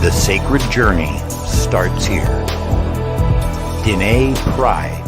The sacred journey starts here. Diné Pride.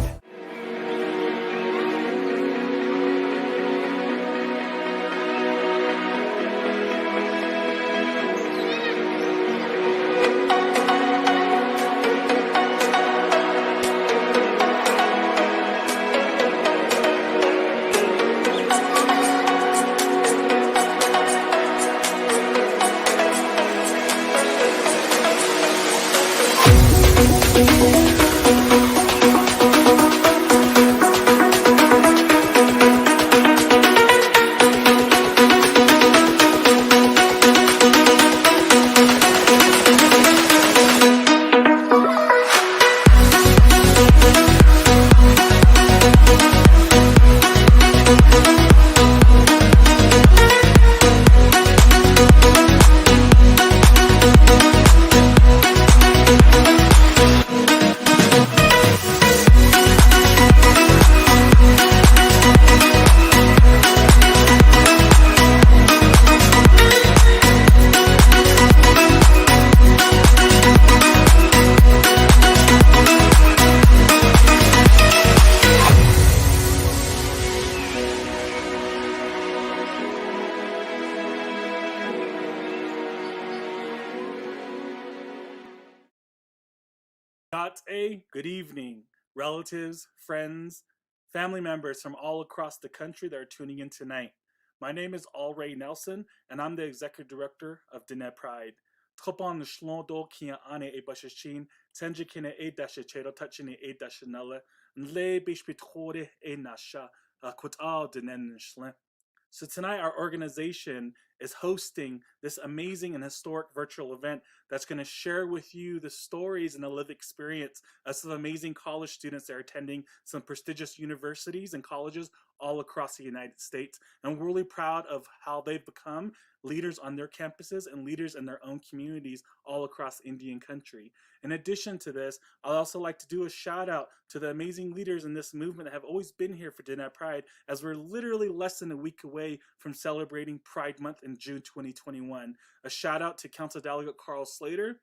Good evening, relatives, friends, family members from all across the country that are tuning in tonight. My name is Ray Nelson, and I'm the Executive Director of Diné Pride. Tropon shlon do kia ane e bashashin, tenjikine e dasha chedo touching e dashanella, and le bishpitore e nasha, kutal dinen shlin. So tonight our organization is hosting this amazing and historic virtual event that's going to share with you the stories and the lived experience of some amazing college students that are attending some prestigious universities and colleges all across the United States. And we're really proud of how they've become leaders on their campuses and leaders in their own communities all across Indian country. In addition to this, I'd also like to do a shout out to the amazing leaders in this movement that have always been here for Diné Pride, as we're literally less than a week away from celebrating Pride Month in June 2021. A shout out to Council Delegate Carl Slater,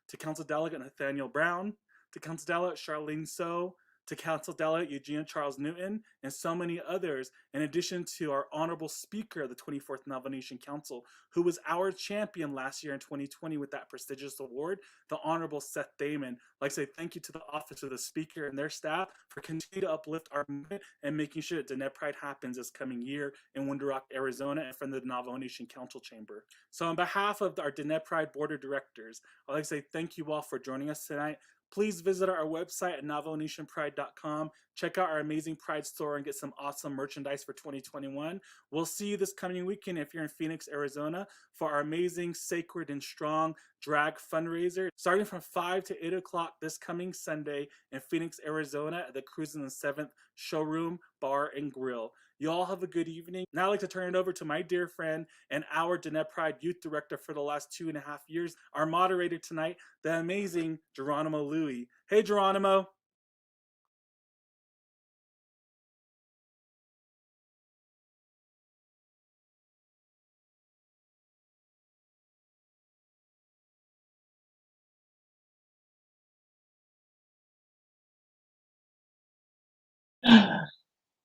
to Council Delegate Nathaniel Brown, to Council Delegate Charlene So, to Council Delegate Eugene Charles Newton, and so many others, in addition to our honorable speaker of the 24th Navajo Nation Council, who was our champion last year in 2020 with that prestigious award, the Honorable Seth Damon. I'd like to say thank you to the Office of the Speaker and their staff for continuing to uplift our movement and making sure that Diné Pride happens this coming year in Window Rock, Arizona, and from the Navajo Nation Council Chamber. So on behalf of our Diné Pride Board of Directors, I'd like to say thank you all for joining us tonight. Please visit our website at NavajoNationPride.com. Check out our amazing Pride store and get some awesome merchandise for 2021. We'll see you this coming weekend if you're in Phoenix, Arizona, for our amazing Sacred and Strong drag fundraiser, starting from 5 to 8 o'clock this coming Sunday in Phoenix, Arizona at the Cruise in the 7th Showroom Bar and Grill. You all have a good evening. Now I'd like to turn it over to my dear friend and our Diné Pride Youth Director for the last 2.5 years, our moderator tonight, the amazing Geronimo Louie. Hey, Geronimo.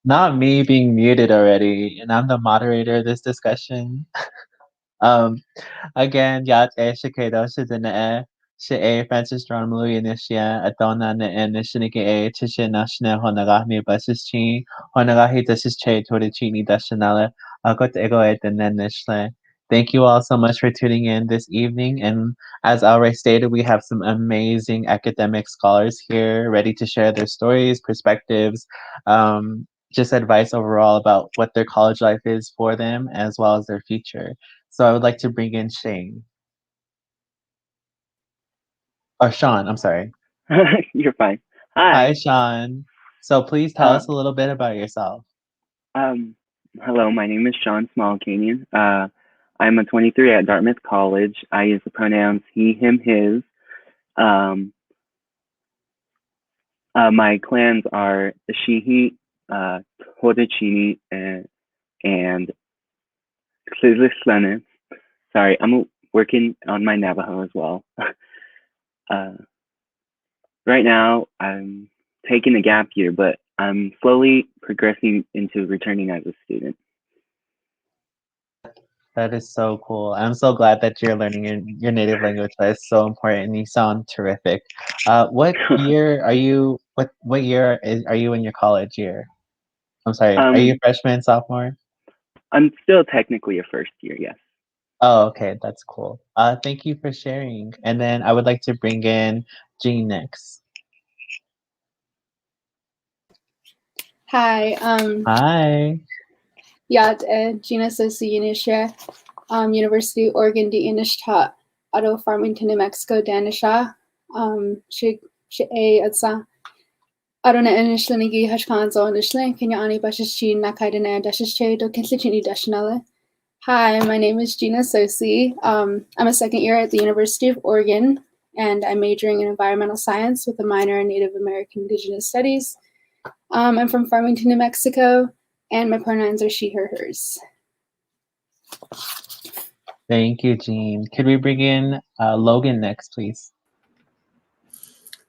Not me being muted already, and I'm the moderator of this discussion. Again, yat e shikedo shidene she e Francis Geronimo Inishia Adona ne en Nishiniki e Tishin Nashne Honagahmi Basischi Honagahi Desische Torichini Dashanale Akot Ego et Nishle. Thank you all so much for tuning in this evening. And as already stated, we have some amazing academic scholars here ready to share their stories, perspectives, just advice overall about what their college life is for them, as well as their future. So I would like to bring in Shane. Or Sean, I'm sorry. You're fine. Hi, Sean. So please tell us a little bit about yourself. Hello, my name is Sean Smallcanyon. I'm a 23 at Dartmouth College. I use the pronouns he, him, his. My clans are Shihi, Hodachini, and Sorry, I'm working on my Navajo as well. Right now, I'm taking a gap year, but I'm slowly progressing into returning as a student. That is so cool. I'm so glad that you're learning your native language. That is so important. You sound terrific. What year are you? What year are you in your college year? I'm sorry. Are you a freshman, sophomore? I'm still technically a first year, yes. Oh, okay. That's cool. Thank you for sharing. And then I would like to bring in Jean next. Hi, Hi. jag är Geena Tsosie, University of Oregon di Inishta, Ado Farmington, New Mexico, Danisha, she a atsa. Adona inishlinigi hashkanzo inishling, Kenya ani bashishi nakaidana dashiche do kinsichini dashinale. Hi, my name is Geena Tsosie. I'm a second year at the University of Oregon, and I'm majoring in environmental science with a minor in Native American Indigenous Studies. I'm from Farmington, New Mexico, and my pronouns are she, her, hers. Thank you, Jean. Could we bring in Logan next, please?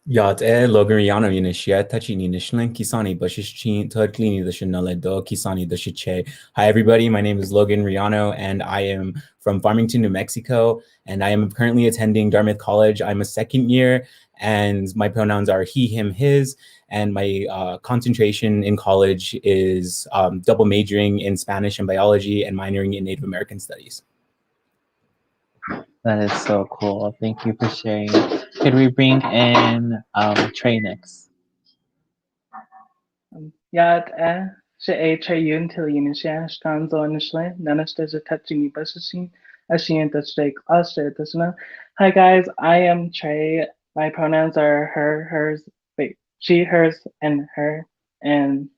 Yat Logan Reano Yinishia Tachini Nishlin Kisani Bushichin Tudklini the Shinaledo Kisani the Shiche. Hi everybody, my name is Logan Reano and I am from Farmington, New Mexico, and I am currently attending Dartmouth College. I'm a second year and my pronouns are he, him, his, and my concentration in college is double majoring in Spanish and biology and minoring in Native American studies. That is so cool. Thank you for sharing. Could we bring in Trey next? Yad she Trey Uentillie Nisha Stanzo Nishle Nanastas touching Bushin Ashin the Stake Australia. Hi guys, I am Trey. My pronouns are her, hers, she, hers, and her. And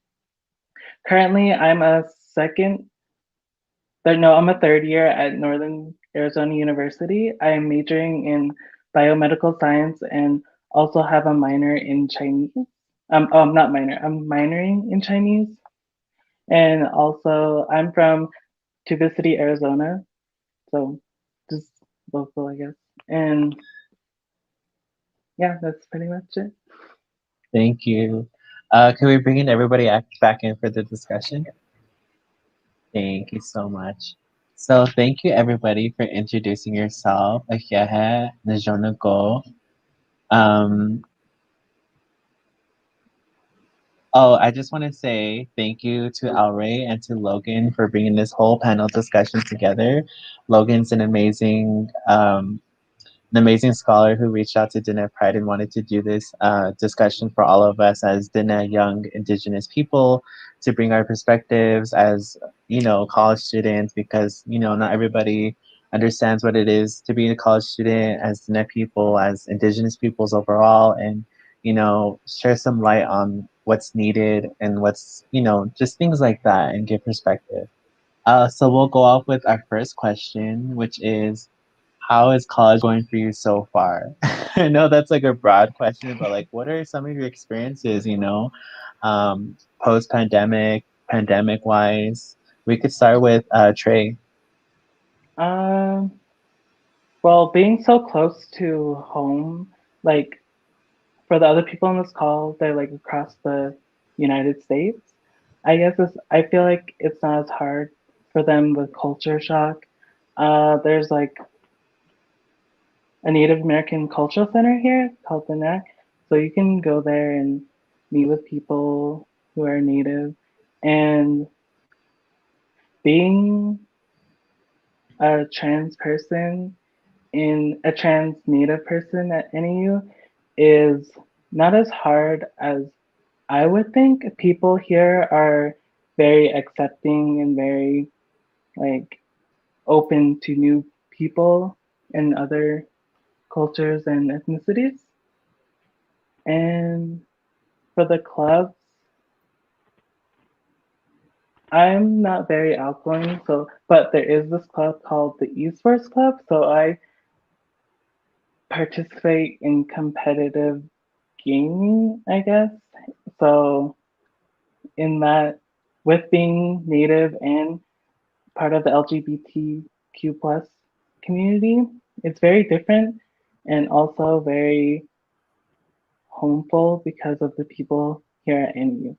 currently I'm a third year at Northern Arizona University. I am majoring in biomedical science and also have a minor in Chinese. I'm minoring in Chinese. And also I'm from Tuba City, Arizona. So just local, I guess. And yeah, that's pretty much it. Thank you. Can we bring in everybody back in for the discussion? Thank you so much. So thank you everybody for introducing yourself. Ahiahe Najonago. Oh, I just want to say thank you to Alray and to Logan for bringing this whole panel discussion together. Logan's an amazing scholar who reached out to Diné Pride and wanted to do this discussion for all of us as Diné young Indigenous people to bring our perspectives as, college students, because, not everybody understands what it is to be a college student as Diné people, as Indigenous peoples overall, and, share some light on what's needed and what's, just things like that and give perspective. So we'll go off with our first question, which is, how is college going for you so far? I know that's like a broad question, but like, what are some of your experiences, post-pandemic, pandemic-wise? We could start with Trey. Well, being so close to home, like for the other people on this call, they're like across the United States. I feel like it's not as hard for them with culture shock. There's like a Native American Cultural Center here called the NAC. So you can go there and meet with people who are Native. And being a trans person a trans Native person at NAU is not as hard as I would think. People here are very accepting and very like open to new people and other cultures and ethnicities. And for the clubs, I'm not very outgoing, but there is this club called the Esports Club. So I participate in competitive gaming, I guess. So in that, with being Native and part of the LGBTQ plus community. It's very different and also very homeful because of the people here at NU.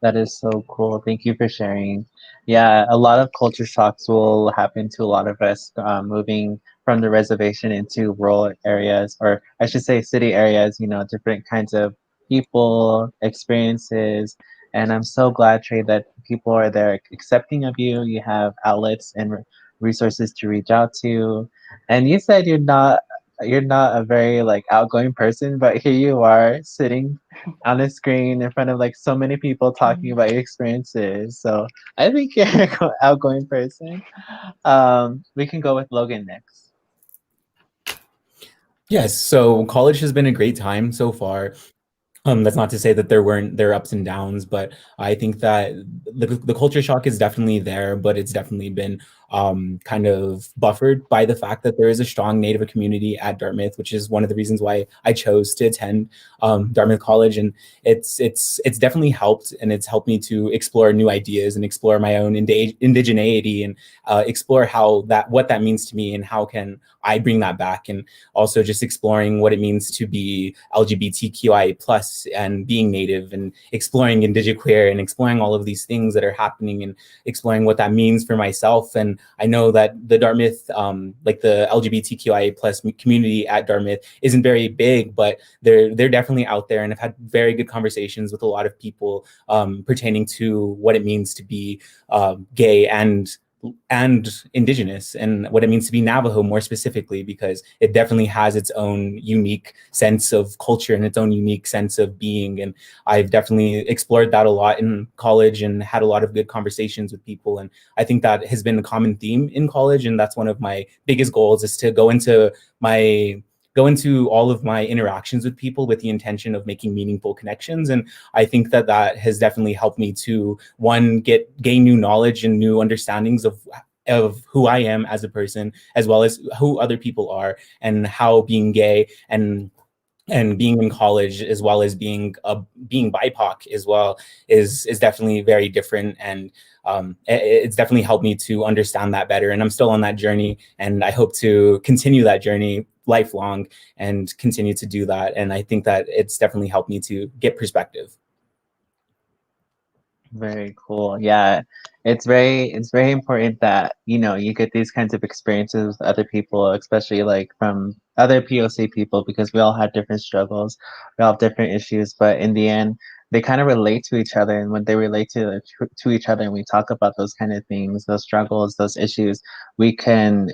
That is so cool. Thank you for sharing. Yeah, a lot of culture shocks will happen to a lot of us moving from the reservation into rural areas, or I should say city areas, you know, different kinds of people, experiences. And I'm so glad, Trey, that people are there accepting of you. You have outlets and resources to reach out to. And you said you're not a very like outgoing person, but here you are sitting on a screen in front of like so many people talking about your experiences. So I think you're an outgoing person. We can go with Logan next. Yes, so college has been a great time so far. That's not to say that there are ups and downs, but I think that the culture shock is definitely there, but it's definitely been kind of buffered by the fact that there is a strong Native community at Dartmouth, which is one of the reasons why I chose to attend Dartmouth College, and it's definitely helped, and it's helped me to explore new ideas and explore my own indigeneity and explore what that means to me and how can I bring that back, and also just exploring what it means to be LGBTQI plus and being Native and exploring indigiqueer and exploring all of these things that are happening and exploring what that means for myself. And I know that the Dartmouth, like the LGBTQI plus community at Dartmouth isn't very big, but they're definitely out there, and I've had very good conversations with a lot of people pertaining to what it means to be gay and Indigenous, and what it means to be Navajo more specifically, because it definitely has its own unique sense of culture and its own unique sense of being. And I've definitely explored that a lot in college and had a lot of good conversations with people. And I think that has been a common theme in college. And that's one of my biggest goals, is to go into all of my interactions with people with the intention of making meaningful connections. And I think that has definitely helped me to, one, gain new knowledge and new understandings of who I am as a person, as well as who other people are, and how being gay and being in college, as well as being BIPOC as well, is definitely very different. And it's definitely helped me to understand that better. And I'm still on that journey, and I hope to continue that journey lifelong and continue to do that. And I think that it's definitely helped me to get perspective. Very cool. Yeah, it's very important that you get these kinds of experiences with other people, especially like from other POC people, because we all have different struggles, we all have different issues, but in the end, they kind of relate to each other, and when they relate to each other, and we talk about those kind of things, those struggles, those issues, we can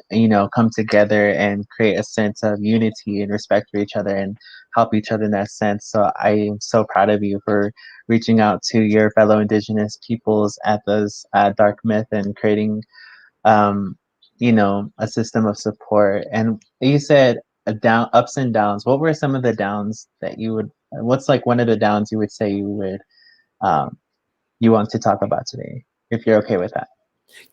come together and create a sense of unity and respect for each other and help each other in that sense. So I am so proud of you for reaching out to your fellow Indigenous peoples at Dartmouth and creating, a system of support. And you said ups and downs. What were some of the downs that you would? What's like one of the downs you would say you want to talk about today, if you're okay with that?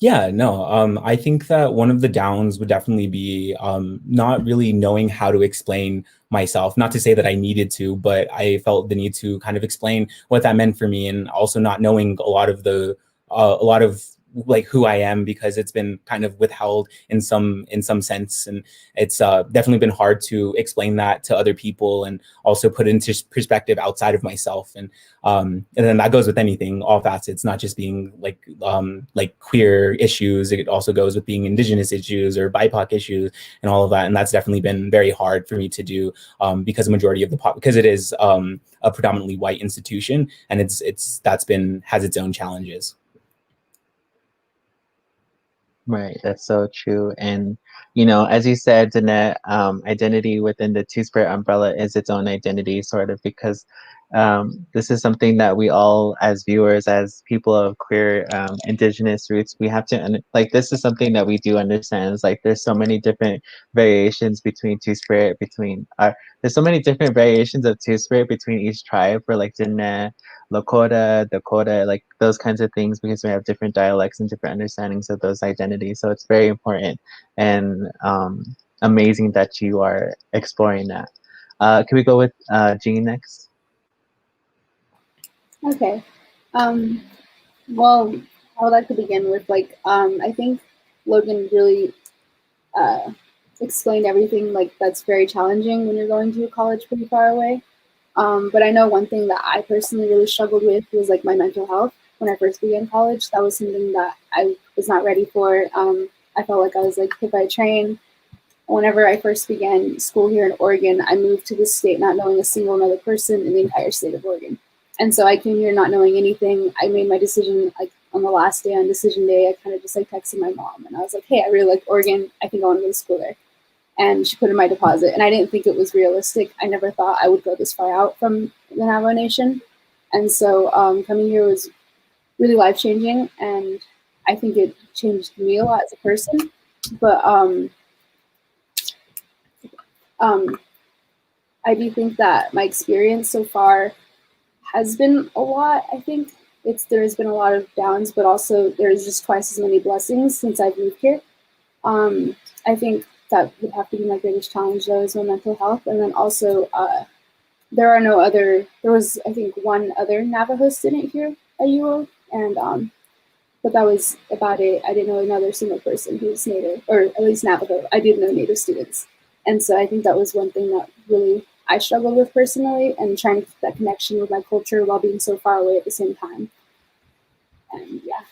Yeah, no, I think that one of the downs would definitely be not really knowing how to explain myself. Not to say that I needed to, but I felt the need to kind of explain what that meant for me, and also not knowing a lot of like who I am, because it's been kind of withheld in some sense. And it's definitely been hard to explain that to other people and also put into perspective outside of myself. And then that goes with anything, all facets, not just being like queer issues. It also goes with being Indigenous issues or BIPOC issues and all of that. And that's definitely been very hard for me to do because a majority of because it is a predominantly white institution, and has its own challenges. Right, that's so true. And as you said, Diné, identity within the Two-Spirit umbrella is its own identity, sort of, because this is something that we all, as viewers, as people of queer, Indigenous roots, we have to like. This is something that we do understand. It's like there's so many different variations between Two-Spirit, there's so many different variations of Two-Spirit between each tribe. For like Diné, Lakota, Dakota, like those kinds of things, because we have different dialects and different understandings of those identities. So it's very important and amazing that you are exploring that. Can we go with Jean next? Okay. Well, I would like to begin with I think Logan really explained everything, like that's very challenging when you're going to a college pretty far away. But I know one thing that I personally really struggled with was like my mental health when I first began college. That was something that I was not ready for. I felt like I was like hit by a train. Whenever I first began school here in Oregon, I moved to this state not knowing a single another person in the entire state of Oregon. And so I came here not knowing anything. I made my decision like on the last day, on decision day, I kind of just like texted my mom and I was like, hey, I really like Oregon. I think I want to go to school there. And she put in my deposit. And I didn't think it was realistic. I never thought I would go this far out from the Navajo Nation. And so coming here was really life-changing. And I think it changed me a lot as a person. But I do think that my experience so far has been a lot. I think there's been a lot of downs, but also there's just twice as many blessings since I've moved here. I think that would have to be my greatest challenge though, is my mental health. And then also there was I think one other Navajo student here at UO, and but that was about it. I didn't know another single person who was Native, or at least Navajo. I did know Native students. And so I think that was one thing that really I struggled with personally, and trying to keep that connection with my culture while being so far away at the same time. And yeah.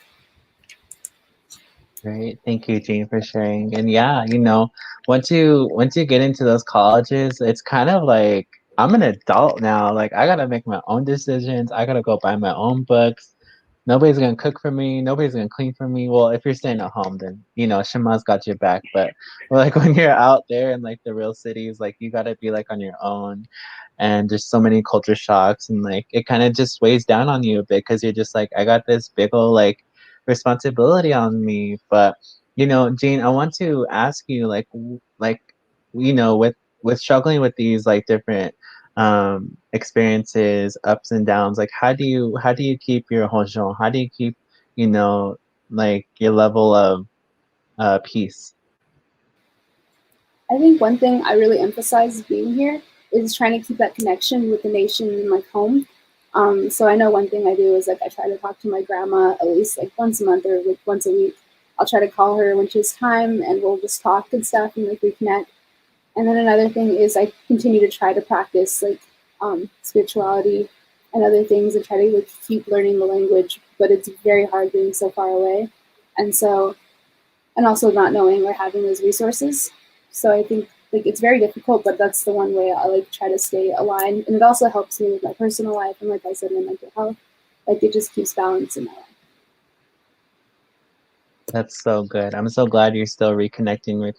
Great. Thank you, Jean, for sharing. And yeah, you know, once you get into those colleges, it's kind of like I'm an adult now. Like I gotta make my own decisions. I gotta go buy my own books. Nobody's gonna cook for me. Nobody's gonna clean for me. Well, if you're staying at home, then you know Shema's got your back. But like when you're out there in like the real cities, like you gotta be like on your own. And there's so many culture shocks, and like it kind of just weighs down on you a bit because you're just like, I got this big old like responsibility on me. But you know, Jean, I want to ask you like you know, with struggling with these like different experiences, ups and downs, like how do you keep your honjon? How do you keep, you know, like your level of peace? I think one thing I really emphasize being here is trying to keep that connection with the nation and like home. So I know one thing I do is like I try to talk to my grandma at least like once a month or like once a week. I'll try to call her when she has time and we'll just talk and stuff and like reconnect. And then another thing is I continue to try to practice like spirituality and other things and try to like keep learning the language, but it's very hard being so far away. And so, and also not knowing or having those resources. So I think like it's very difficult, but that's the one way I like try to stay aligned. And it also helps me with my personal life and like I said, my mental health. Like it just keeps balance in my life. That's so good. I'm so glad you're still reconnecting with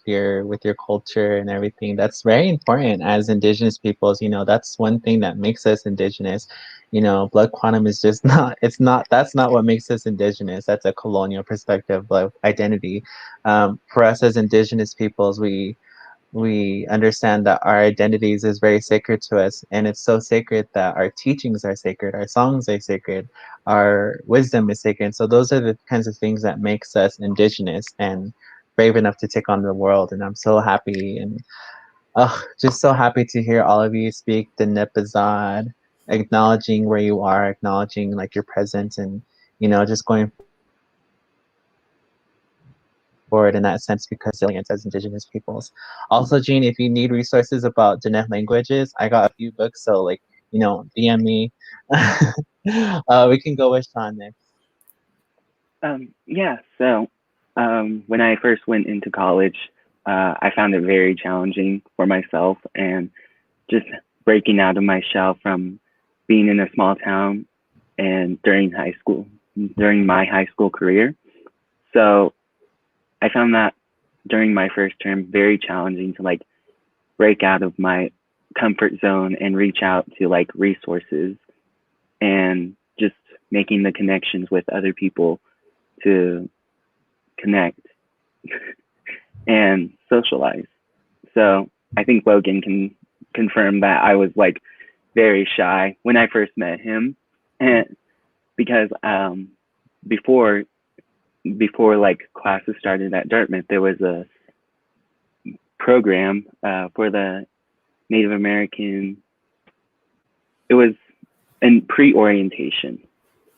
your culture and everything. That's very important as Indigenous peoples. You know, that's one thing that makes us Indigenous. You know, blood quantum is just that's not what makes us Indigenous. That's a colonial perspective of identity. For us as Indigenous peoples, we understand that our identities is very sacred to us, and it's so sacred that our teachings are sacred, our songs are sacred, our wisdom is sacred. So those are the kinds of things that makes us Indigenous and brave enough to take on the world. And I'm so happy and just so happy to hear all of you speak the Nipazad, acknowledging where you are, acknowledging like your presence, and you know, just going forward in that sense because resilience as Indigenous peoples. Also, Jean, if you need resources about Diné languages, I got a few books, so like, you know, DM me. We can go with Sean next. Yeah, so when I first went into college, I found it very challenging for myself and just breaking out of my shell from being in a small town and during my high school career. So I found that during my first term very challenging to like break out of my comfort zone and reach out to like resources and just making the connections with other people to connect and socialize. So I think Logan can confirm that I was like very shy when I first met him, and because before like classes started at Dartmouth, there was a program for the Native American. It was in pre-orientation,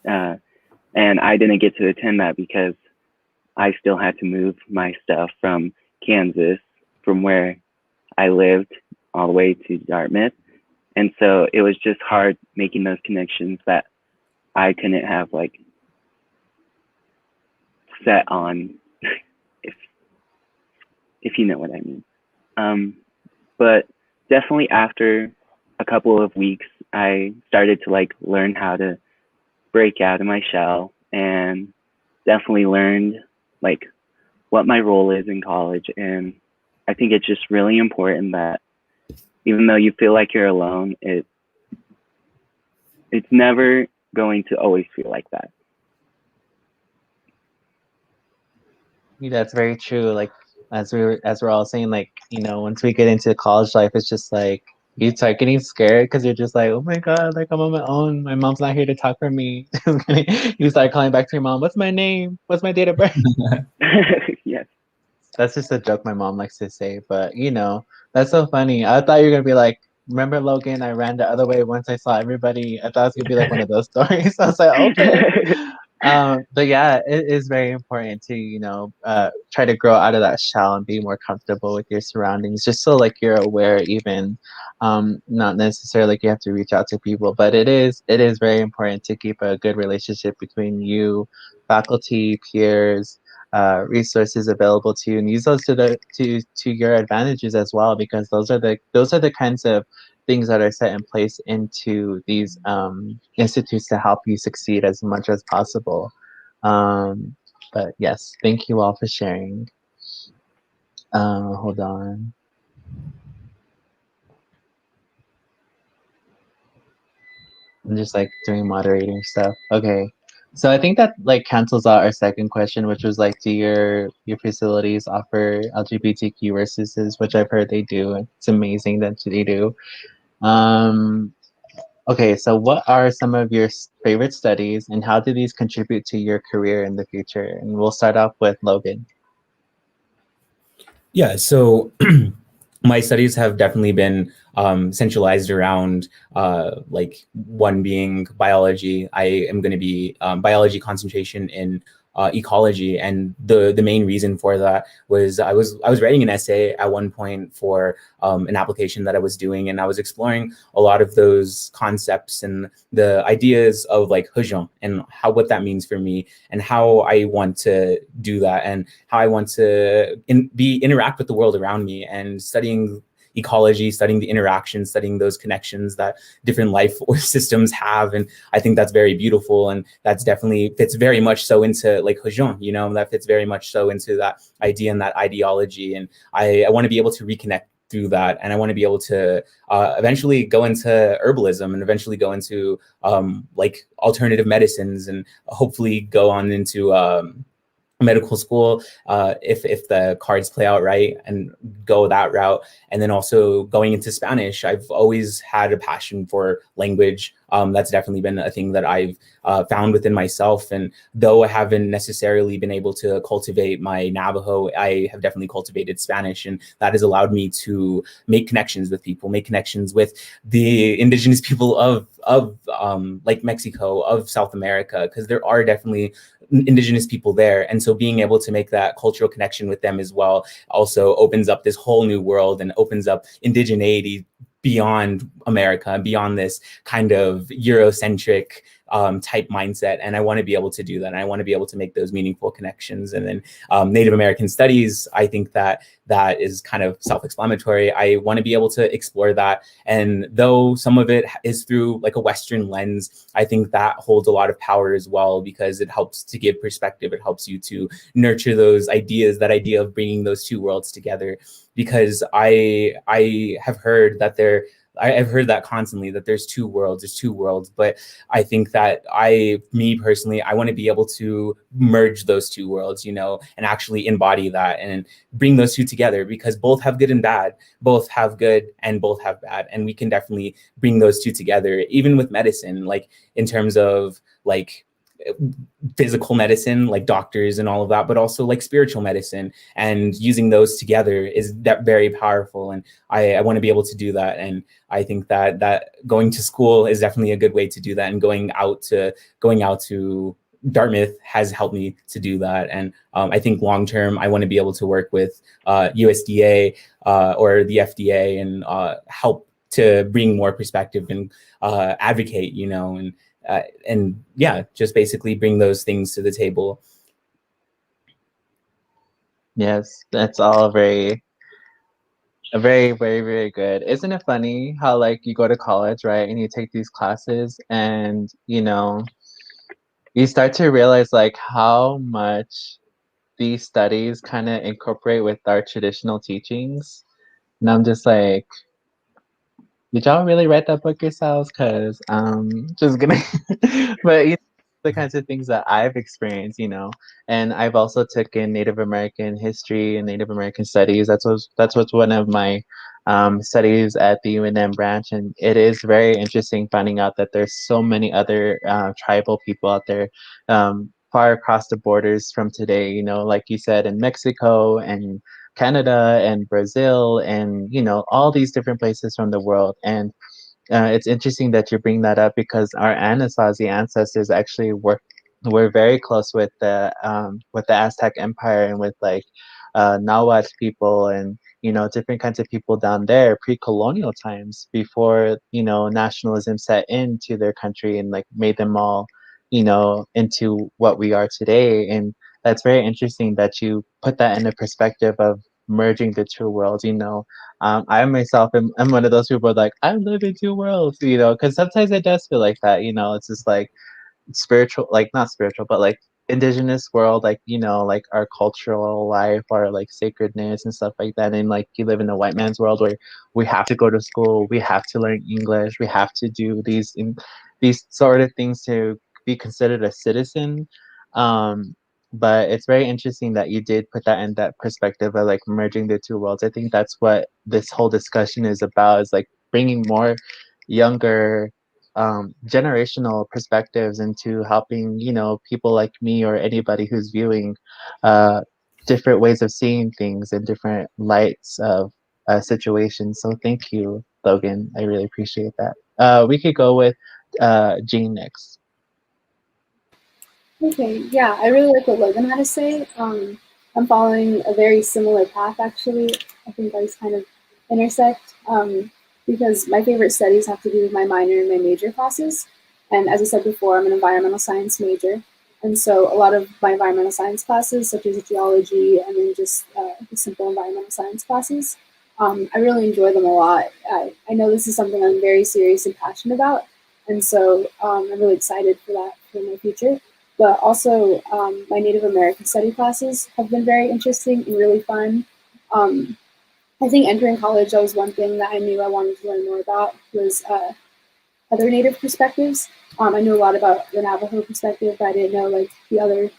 and I didn't get to attend that because I still had to move my stuff from Kansas, from where I lived, all the way to Dartmouth. And so it was just hard making those connections that I couldn't have like set on, if you know what I mean. But definitely after a couple of weeks, I started to like learn how to break out of my shell, and definitely learned like what my role is in college. And I think it's just really important that even though you feel like you're alone, it's never going to always feel like that. Yeah, that's very true. Like as we're all saying, like, you know, once we get into college life, it's just like you start getting scared because you're just like, oh my God, like I'm on my own. My mom's not here to talk for me. You start calling back to your mom, what's my name? What's my date of birth? Yes. That's just a joke my mom likes to say, but you know, that's so funny. I thought you were gonna be like, remember Logan, I ran the other way once I saw everybody. I thought it was gonna be like one of those stories. I was like, okay. But yeah, it is very important to, you know, try to grow out of that shell and be more comfortable with your surroundings, just so like you're aware, even not necessarily like you have to reach out to people, but it is very important to keep a good relationship between you, faculty, peers, resources available to you, and use those to your advantages as well, because those are the kinds of things that are set in place into these institutes to help you succeed as much as possible. But yes, thank you all for sharing. Hold on. I'm just like doing moderating stuff. Okay. So I think that like cancels out our second question, which was like, do your facilities offer LGBTQ resources, which I've heard they do. It's amazing that they do. Okay, so what are some of your favorite studies, and how do these contribute to your career in the future? And we'll start off with Logan. Yeah, so my studies have definitely been centralized around like one being biology. I am going to be biology concentration in ecology, and the main reason for that was I was writing an essay at one point for an application that I was doing, and I was exploring a lot of those concepts and the ideas of like hujong and what that means for me, and how I want to do that, and how I want to interact with the world around me, and studying ecology, studying the interactions, studying those connections that different life systems have. And I think that's very beautiful. And that's definitely fits very much so into like Hojong, you know, that fits very much so into that idea and that ideology. And I want to be able to reconnect through that. And I want to be able to eventually go into herbalism, and eventually go into like alternative medicines, and hopefully go on into medical school if the cards play out right, and go that route. And then also going into Spanish, I've always had a passion for language. That's definitely been a thing that I've found within myself. And though I haven't necessarily been able to cultivate my Navajo, I have definitely cultivated Spanish, and that has allowed me to make connections with people, make connections with the indigenous people of like Mexico, of South America, because there are definitely indigenous people there. And so being able to make that cultural connection with them as well also opens up this whole new world, and opens up indigeneity beyond America, beyond this kind of Eurocentric type mindset. And I want to be able to do that. And I want to be able to make those meaningful connections. And then Native American studies, I think that is kind of self-explanatory. I want to be able to explore that. And though some of it is through like a Western lens, I think that holds a lot of power as well, because it helps to give perspective. It helps you to nurture those ideas, that idea of bringing those two worlds together. Because I have heard that I've heard that constantly, that there's two worlds. But I think that me personally, I want to be able to merge those two worlds, you know, and actually embody that and bring those two together, because both have good and bad, both have good and both have bad. And we can definitely bring those two together, even with medicine, like in terms of like physical medicine, like doctors and all of that, but also like spiritual medicine, and using those together is that very powerful. And I want to be able to do that. And I think that going to school is definitely a good way to do that, and going out to Dartmouth has helped me to do that. And I think long term, I want to be able to work with USDA or the FDA and help to bring more perspective and advocate, and yeah, just basically bring those things to the table. Yes, that's all very, very, very good. Isn't it funny how like you go to college, right, and you take these classes and you start to realize like how much these studies kind of incorporate with our traditional teachings. And I'm just like, did y'all really write that book yourselves? Cause just gonna, but the kinds of things that I've experienced, and I've also taken Native American history and Native American studies. That's what's one of my studies at the UNM branch, and it is very interesting finding out that there's so many other tribal people out there, far across the borders from today. Like you said, in Mexico and Canada and Brazil and all these different places from the world. And it's interesting that you bring that up because our Anasazi ancestors actually were very close with the Aztec Empire and with like Nahuatl people and different kinds of people down there pre-colonial times before nationalism set into their country and like made them all into what we are today. And that's very interesting that you put that in a perspective of merging the two worlds. I myself am one of those people like I live in two worlds, because sometimes it does feel like that. It's just like spiritual, like not spiritual, but like indigenous world, like like our cultural life, our like sacredness and stuff like that. And like you live in a white man's world where we have to go to school, we have to learn English, we have to do these sort of things to be considered a citizen. But it's very interesting that you did put that in that perspective of like merging the two worlds. I think that's what this whole discussion is about, is like bringing more younger generational perspectives into helping people like me or anybody who's viewing different ways of seeing things and different lights of situations. So thank you, Logan. I really appreciate that. We could go with Jean next. Okay, yeah, I really like what Logan had to say. I'm following a very similar path, actually. I think ours kind of intersect because my favorite studies have to do with my minor and my major classes. And as I said before, I'm an environmental science major. And so a lot of my environmental science classes, such as geology and then just the simple environmental science classes, I really enjoy them a lot. I know this is something I'm very serious and passionate about. And so I'm really excited for that for my future. But also, my Native American study classes have been very interesting and really fun. I think entering college, that was one thing that I knew I wanted to learn more about was other Native perspectives. I knew a lot about the Navajo perspective, but I didn't know like the other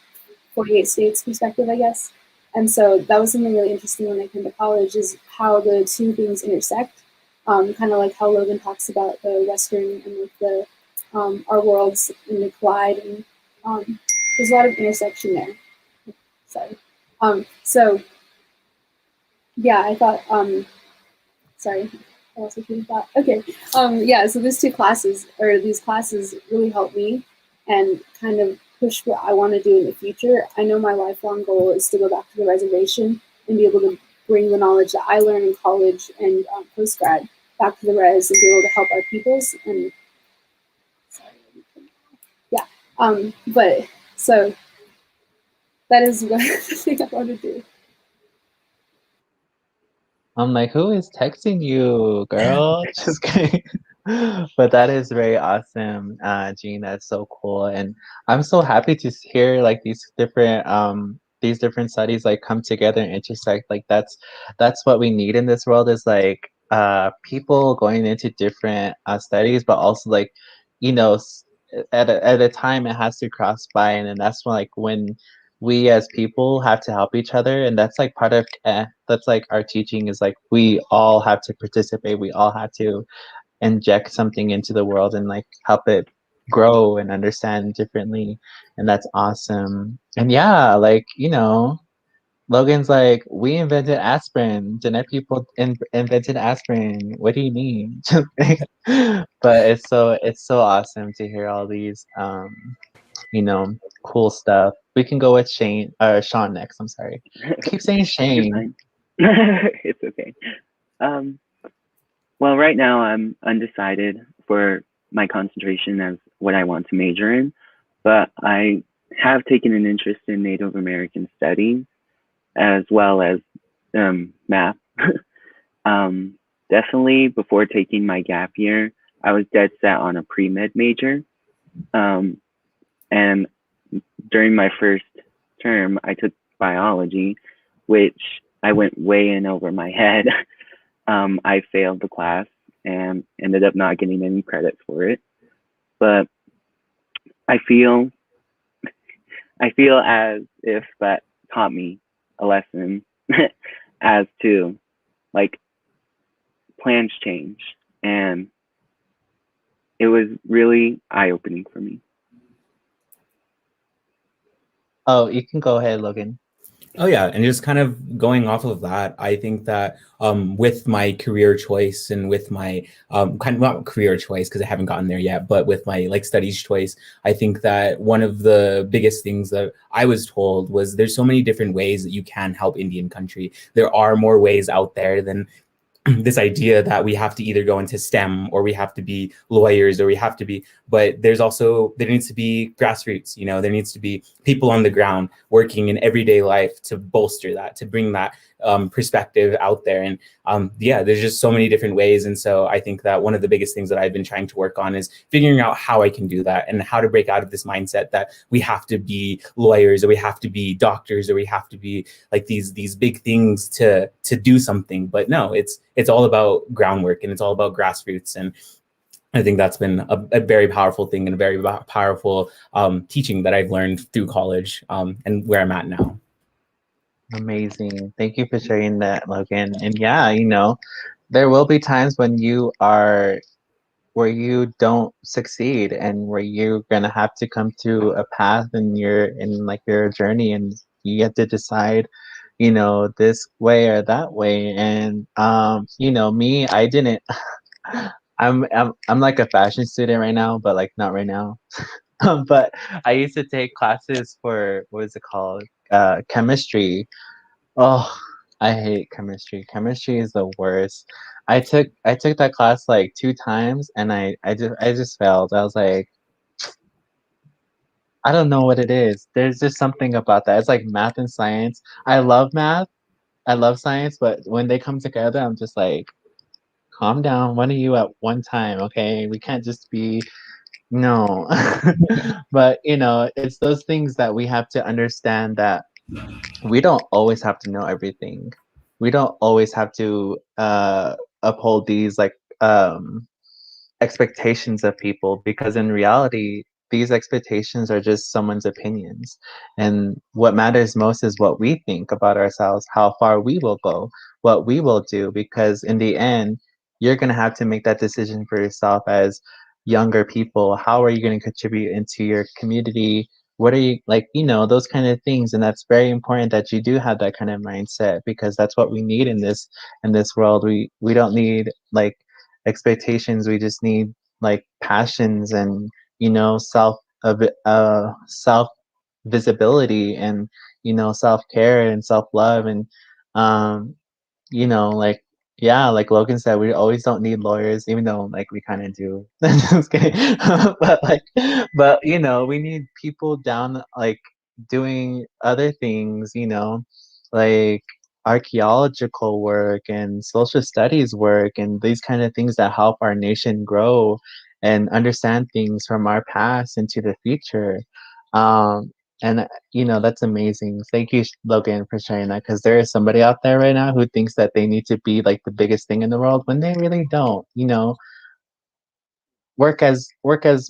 48 states perspective, I guess. And so that was something really interesting when I came to college, is how the two things intersect. Kind of like how Logan talks about the Western and like the our worlds in the collide, and there's a lot of intersection there. Sorry. So yeah, I thought. Sorry, I lost my train of thought. Okay. Yeah. So these classes really helped me and kind of push what I want to do in the future. I know my lifelong goal is to go back to the reservation and be able to bring the knowledge that I learned in college and post grad back to the res and be able to help our peoples. And yeah. But so that is what I think I want to do. I'm like, who is texting you, girl? Just kidding. But that is very awesome, Jean. That's so cool, and I'm so happy to hear like these different studies like come together and intersect. Like that's what we need in this world, is like people going into different studies, but also like at a time it has to cross by, and then that's when like when we as people have to help each other. And that's like part of that's like our teaching, is like we all have to participate, we all have to inject something into the world and like help it grow and understand differently. And that's awesome. And yeah, like Logan's like, we invented aspirin. Genetic people invented aspirin. What do you mean? But it's so awesome to hear all these cool stuff. We can go with Sean next. I'm sorry. Keep saying You're Shane. fine. It's okay. Well, right now I'm undecided for my concentration as what I want to major in, but I have taken an interest in Native American studies as well as math. Definitely before taking my gap year, I was dead set on a pre-med major. And during my first term, I took biology, which I went way in over my head. I failed the class and ended up not getting any credit for it. But I feel as if that taught me a lesson as to like plans change, and it was really eye-opening for me. Oh, you can go ahead, Logan. Oh yeah, and just kind of going off of that, I think that with my career choice and with my kind of not career choice because I haven't gotten there yet, but with my like studies choice, I think that one of the biggest things that I was told was there's so many different ways that you can help Indian country. There are more ways out there than this idea that we have to either go into STEM or we have to be lawyers or we have to be, but there needs to be grassroots, there needs to be people on the ground working in everyday life to bolster that, to bring that perspective out there. And there's just so many different ways. And so I think that one of the biggest things that I've been trying to work on is figuring out how I can do that and how to break out of this mindset that we have to be lawyers or we have to be doctors or we have to be like these big things to do something. But no, it's all about groundwork and it's all about grassroots. And I think that's been a very powerful thing and a very powerful teaching that I've learned through college and where I'm at now. Amazing. Thank you for sharing that, Logan. And yeah, there will be times when where you don't succeed and where you're gonna have to come through a path and you're in like your journey and you have to decide, this way or that way. And me, I didn't I'm like a fashion student right now, but like not right now. But I used to take classes for what is it called? Chemistry. Oh, I hate chemistry. Chemistry is the worst. I took that class like 2 times and I just failed. I was like, I don't know what it is. There's just something about that. It's like math and science. I love math. I love science, but when they come together, I'm just like, calm down. One of you at one time, okay? We can't just be no. But it's those things that we have to understand that we don't always have to know everything. We don't always have to uphold these like expectations of people, because in reality these expectations are just someone's opinions, and what matters most is what we think about ourselves, how far we will go, what we will do, because in the end you're going to have to make that decision for yourself as younger people. How are you going to contribute into your community? What are you like, those kind of things. And that's very important that you do have that kind of mindset, because that's what we need in this world. We don't need like expectations. We just need like passions and self visibility and self care and self love. And like, yeah, like Logan said, we always don't need lawyers, even though like we kind of do. Just kidding. but we need people down like doing other things, like archaeological work and social studies work and these kind of things that help our nation grow and understand things from our past into the future. And that's amazing. Thank you, Logan, for sharing that, because there is somebody out there right now who thinks that they need to be like the biggest thing in the world when they really don't. Work as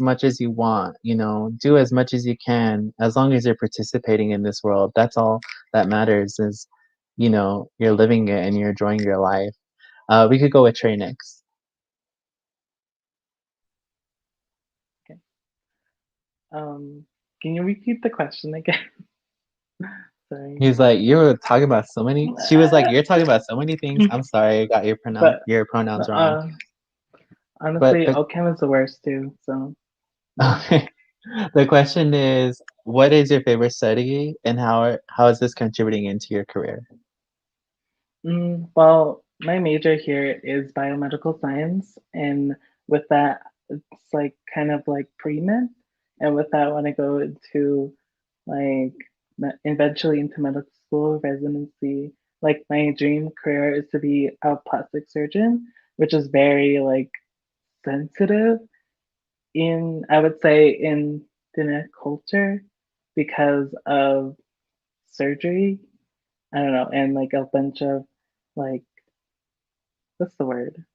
much as you want, do as much as you can, as long as you're participating in this world. That's all that matters, is you're living it and you're enjoying your life. We could go with Trey next. Okay. Can you repeat the question again? Sorry. He's like, you were talking about so many. She was like, you're talking about so many things. I'm sorry, I got your pronouns wrong. Honestly, OChem is the worst too. So. Okay. The question is, what is your favorite study, and how is this contributing into your career? Well, my major here is biomedical science, and with that, it's like kind of like pre-med. And with that, when I go into like eventually into medical school residency, like my dream career is to be a plastic surgeon, which is very like sensitive in, I would say, in Diné culture because of surgery. I don't know, and like a bunch of like, what's the word?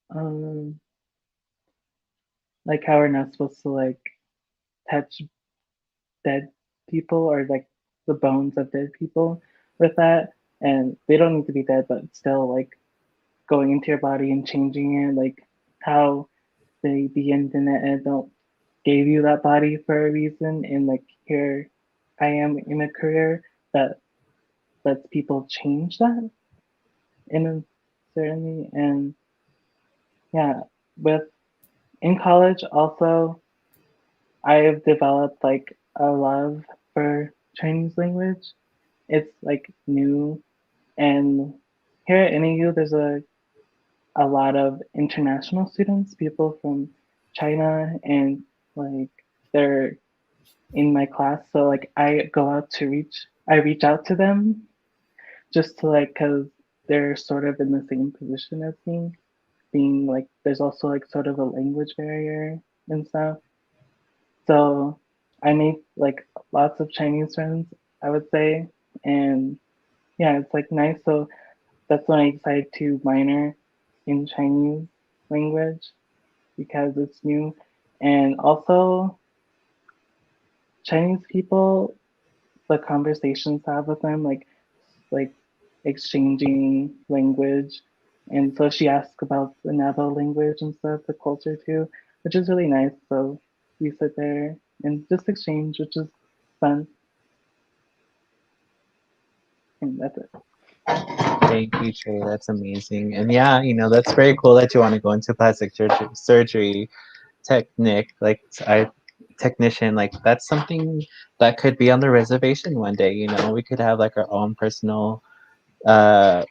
Um, like how we're not supposed to like touch dead people or like the bones of dead people with that. And they don't need to be dead, but still like going into your body and changing it, like how the internet and don't gave you that body for a reason. And like here I am in a career that lets people change that in a certainly. And yeah, with in college also I've developed like a love for Chinese language. It's like new, and here at NAU there's a lot of international students, people from China, and like they're in my class. So like I reach out to them just to like, cause they're sort of in the same position as me, being like there's also like sort of a language barrier and stuff. So I made like lots of Chinese friends, I would say. And yeah, it's like nice. So that's when I decided to minor in Chinese language because it's new. And also Chinese people, the conversations I have with them, like exchanging language. And so she asked about the Navajo language and stuff, the culture too, which is really nice. So we sit there and just exchange, which is fun. And that's it. Thank you, Trey. That's amazing. And yeah, that's very cool that you want to go into plastic surgery technique, like I technician, like that's something that could be on the reservation one day. We could have like our own personal uh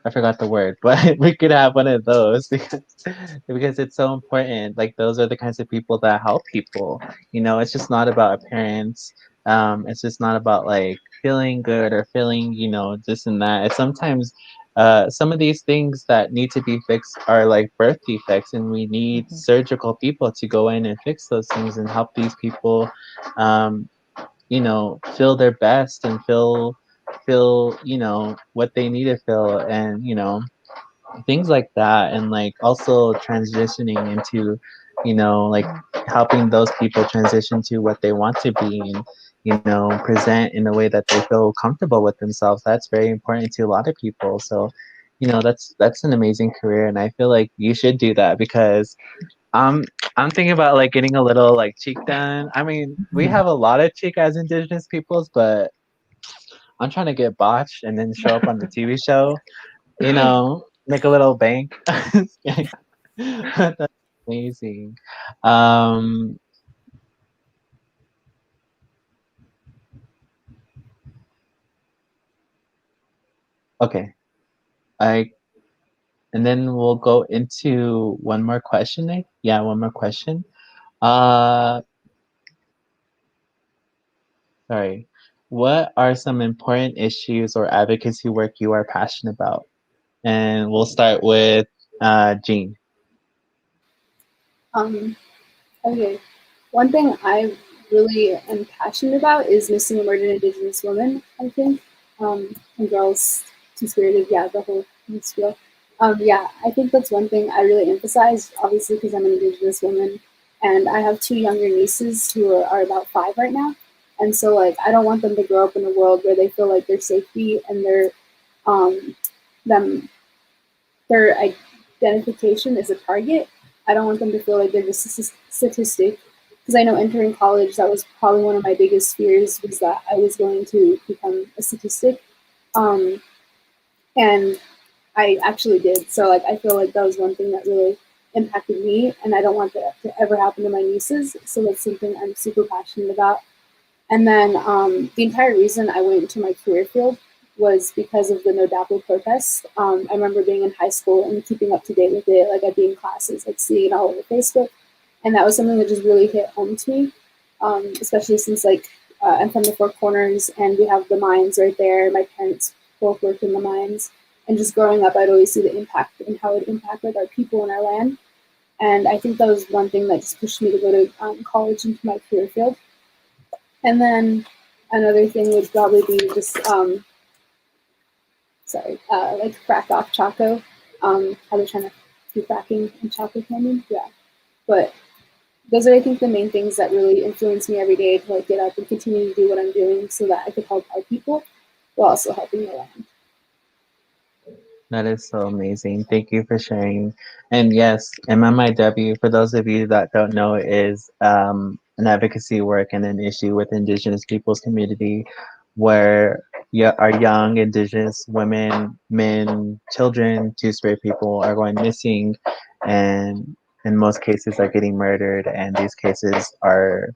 I forgot the word, but we could have one of those because it's so important. Like those are the kinds of people that help people. It's just not about appearance. It's just not about like feeling good or feeling, this and that. It's sometimes some of these things that need to be fixed are like birth defects, and we need Mhm. surgical people to go in and fix those things and help these people um, feel their best and feel what they need to feel, and things like that. And like also transitioning into like helping those people transition to what they want to be, and present in a way that they feel comfortable with themselves. That's very important to a lot of people. So that's an amazing career, and I feel like you should do that because I'm I'm thinking about like getting a little like cheek done. I mean, we have a lot of cheek as Indigenous peoples, but I'm trying to get botched and then show up on the TV show. Make a little bank. That's amazing. Um, okay, I and then we'll go into one more question. Yeah, one more question. Uh, Sorry. What are some important issues or advocacy work you are passionate about? And we'll start with Jean. Um, okay. One thing I really am passionate about is missing and murdered Indigenous women, I think. And girls, two-spirited, yeah, the whole spiel. Yeah, I think that's one thing I really emphasize, obviously, because I'm an Indigenous woman. And I have two younger nieces who are about 5 right now. And so, like, I don't want them to grow up in a world where they feel like their safety and um, them their identification is a target. I don't want them to feel like they're just a statistic. Because I know entering college, that was probably one of my biggest fears was that I was going to become a statistic. And I actually did. So like I feel like that was one thing that really impacted me, and I don't want that to ever happen to my nieces. So that's something I'm super passionate about. And then the entire reason I went into my career field was because of the No DAPL protests. I remember being in high school and keeping up to date with it. Like I'd be in classes, like seeing it all over Facebook. And that was something that just really hit home to me, especially since like I'm from the Four Corners and we have the mines right there. My parents both work in the mines. And just growing up, I'd always see the impact and how it impacted our people and our land. And I think that was one thing that just pushed me to go to college into my career field. And then another thing would probably be just, like frack off Chaco. How they're trying to do fracking in Chaco Canyon. Yeah. But those are, I think, the main things that really influence me every day to like get up and continue to do what I'm doing so that I could help our people while also helping the land. That is so amazing. Thank you for sharing. And yes, MMIW, for those of you that don't know, is an advocacy work and an issue with Indigenous peoples community where our young Indigenous women, men, children, Two-Spirit people are going missing and in most cases are getting murdered. And these cases are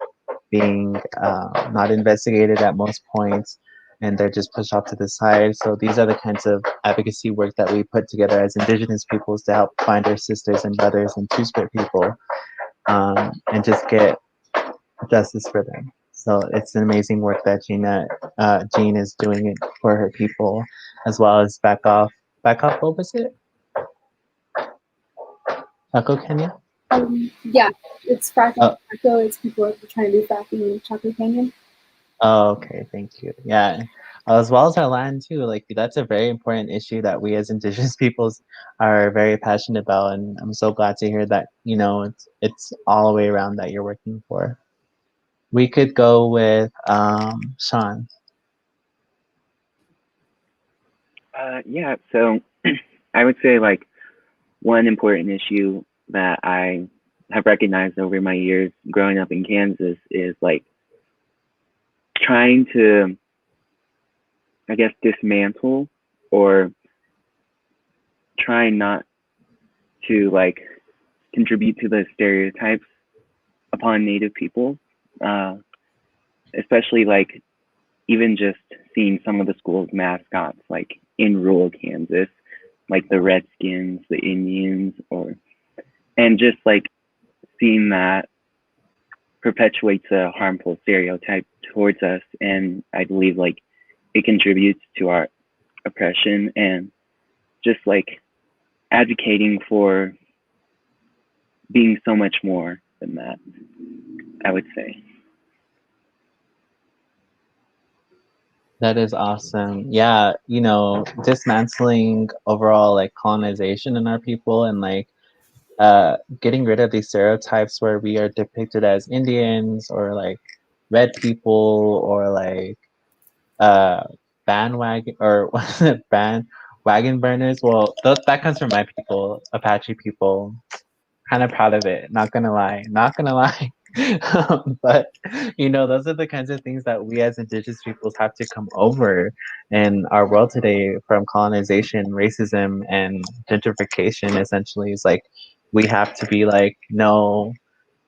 being not investigated at most points, and they're just pushed off to the side. So these are the kinds of advocacy work that we put together as Indigenous peoples to help find our sisters and brothers and Two-Spirit people, and just get justice for them. So it's an amazing work that Jean is doing it for her people, as well as back off, what was it? Chaco Kenya? Yeah, it's fracking Chaco. It's people trying to do fracking in Chaco Canyon. Oh, okay, thank you. Yeah, as well as our land too. Like that's a very important issue that we as Indigenous peoples are very passionate about, and I'm so glad to hear that it's all the way around that you're working for. We could go with Sean. Yeah, so I would say like one important issue that I have recognized over my years growing up in Kansas is like trying to, I guess, dismantle or trying not to like contribute to the stereotypes upon Native people, especially like even just seeing some of the school's mascots like in rural Kansas, like the Redskins, the Indians, and just like seeing that perpetuates a harmful stereotype towards us. And I believe like it contributes to our oppression, and just like advocating for being so much more than that, I would say. That is awesome. Yeah, dismantling overall like colonization in our people and like getting rid of these stereotypes where we are depicted as Indians or like red people or like bandwagon or bandwagon burners. Well, that comes from my people, Apache people. Kind of proud of it. Not gonna lie. Not gonna lie. But those are the kinds of things that we as Indigenous peoples have to come over in our world today, from colonization, racism, and gentrification. Essentially, is like we have to be like, no,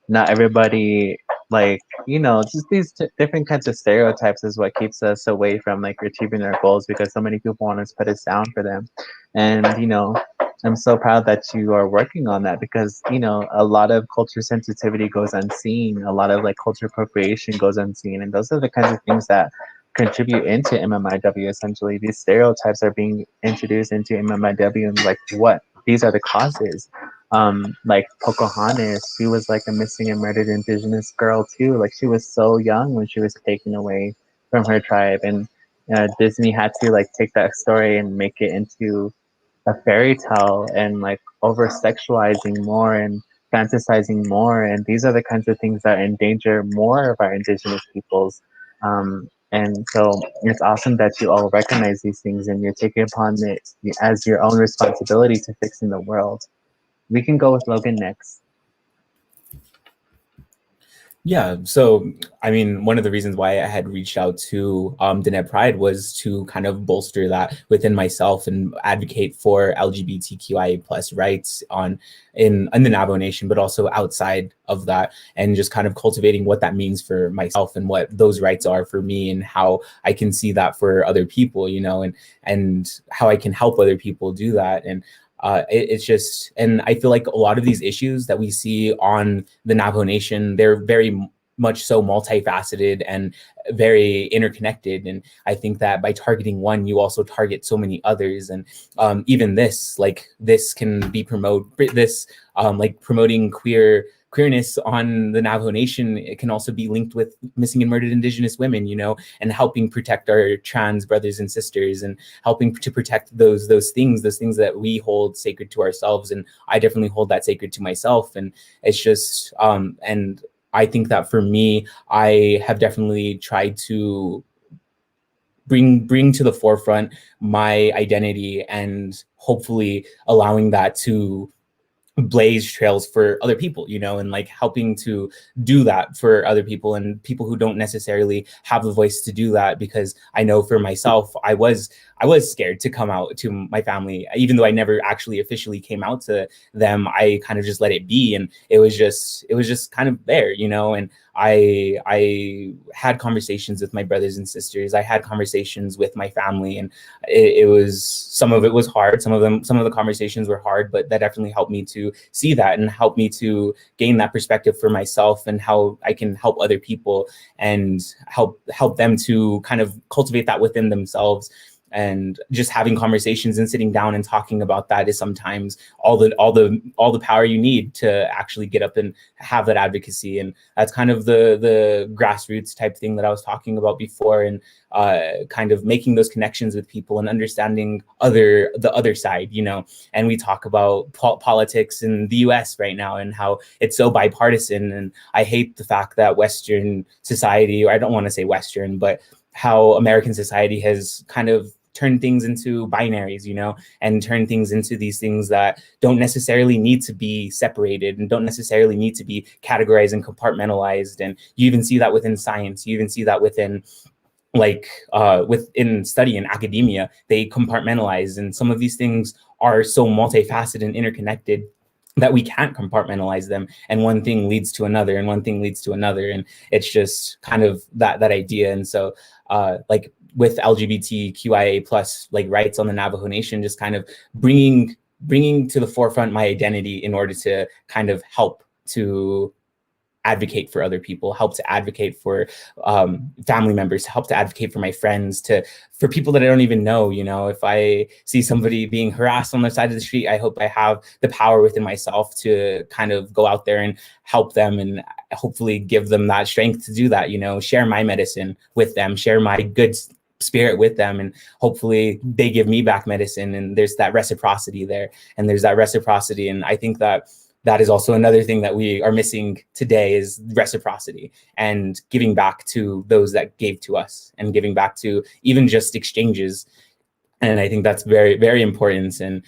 not everybody, like just these different kinds of stereotypes is what keeps us away from like achieving our goals, because so many people want to put us down for them. And I'm so proud that you are working on that, because a lot of culture sensitivity goes unseen, a lot of like culture appropriation goes unseen, and those are the kinds of things that contribute into MMIW. Essentially, these stereotypes are being introduced into MMIW, and like what these are the causes. Like Pocahontas, she was like a missing and murdered Indigenous girl too. Like she was so young when she was taken away from her tribe, and Disney had to like take that story and make it into a fairy tale and like over sexualizing more and fantasizing more. And these are the kinds of things that endanger more of our Indigenous peoples. And so it's awesome that you all recognize these things and you're taking upon it as your own responsibility to fixing the world. We can go with Logan next. Yeah, so I mean, one of the reasons why I had reached out to Diné Pride was to kind of bolster that within myself and advocate for LGBTQIA plus rights in the Navajo Nation, but also outside of that, and just kind of cultivating what that means for myself and what those rights are for me, and how I can see that for other people, and how I can help other people do that. And it's just, and I feel like a lot of these issues that we see on the Navajo Nation, they're very much so multifaceted and very interconnected. And I think that by targeting one, you also target so many others. And even this can be promoting queerness on the Navajo Nation. It can also be linked with missing and murdered Indigenous women, and helping protect our trans brothers and sisters, and helping to protect those things that we hold sacred to ourselves. And I definitely hold that sacred to myself. And it's just, and I think that for me, I have definitely tried to bring to the forefront my identity, and hopefully allowing that to blaze trails for other people, and like helping to do that for other people, and people who don't necessarily have the voice to do that. Because I know for myself, I was scared to come out to my family, even though I never actually officially came out to them. I kind of just let it be, and it was just kind of there, and I had conversations with my brothers and sisters. I had conversations with my family, and it was, some of it was hard. Some of the conversations were hard, but that definitely helped me to see that, and helped me to gain that perspective for myself, and how I can help other people, and help them to kind of cultivate that within themselves. And just having conversations and sitting down and talking about that is sometimes all the power you need to actually get up and have that advocacy. And that's kind of the grassroots type thing that I was talking about before, and kind of making those connections with people and understanding the other side, and we talk about politics in the US right now, and how it's so bipartisan. And I hate the fact that Western society, or I don't want to say Western, but how American society has kind of turn things into binaries, and turn things into these things that don't necessarily need to be separated, and don't necessarily need to be categorized and compartmentalized. And you even see that within science. You even see that within within study in academia, they compartmentalize. And some of these things are so multifaceted and interconnected that we can't compartmentalize them, and one thing leads to another, and one thing leads to another. And it's just kind of that idea. And so like with LGBTQIA plus like rights on the Navajo Nation, just kind of bringing to the forefront my identity in order to kind of help to advocate for other people, help to advocate for family members, help to advocate for my friends, for people that I don't even know. If I see somebody being harassed on the side of the street, I hope I have the power within myself to kind of go out there and help them, and hopefully give them that strength to do that, share my medicine with them, share my good spirit with them, and hopefully they give me back medicine. And there's that reciprocity there, and I think that is also another thing that we are missing today, is reciprocity, and giving back to those that gave to us, and giving back to even just exchanges. And I think that's very, very important. And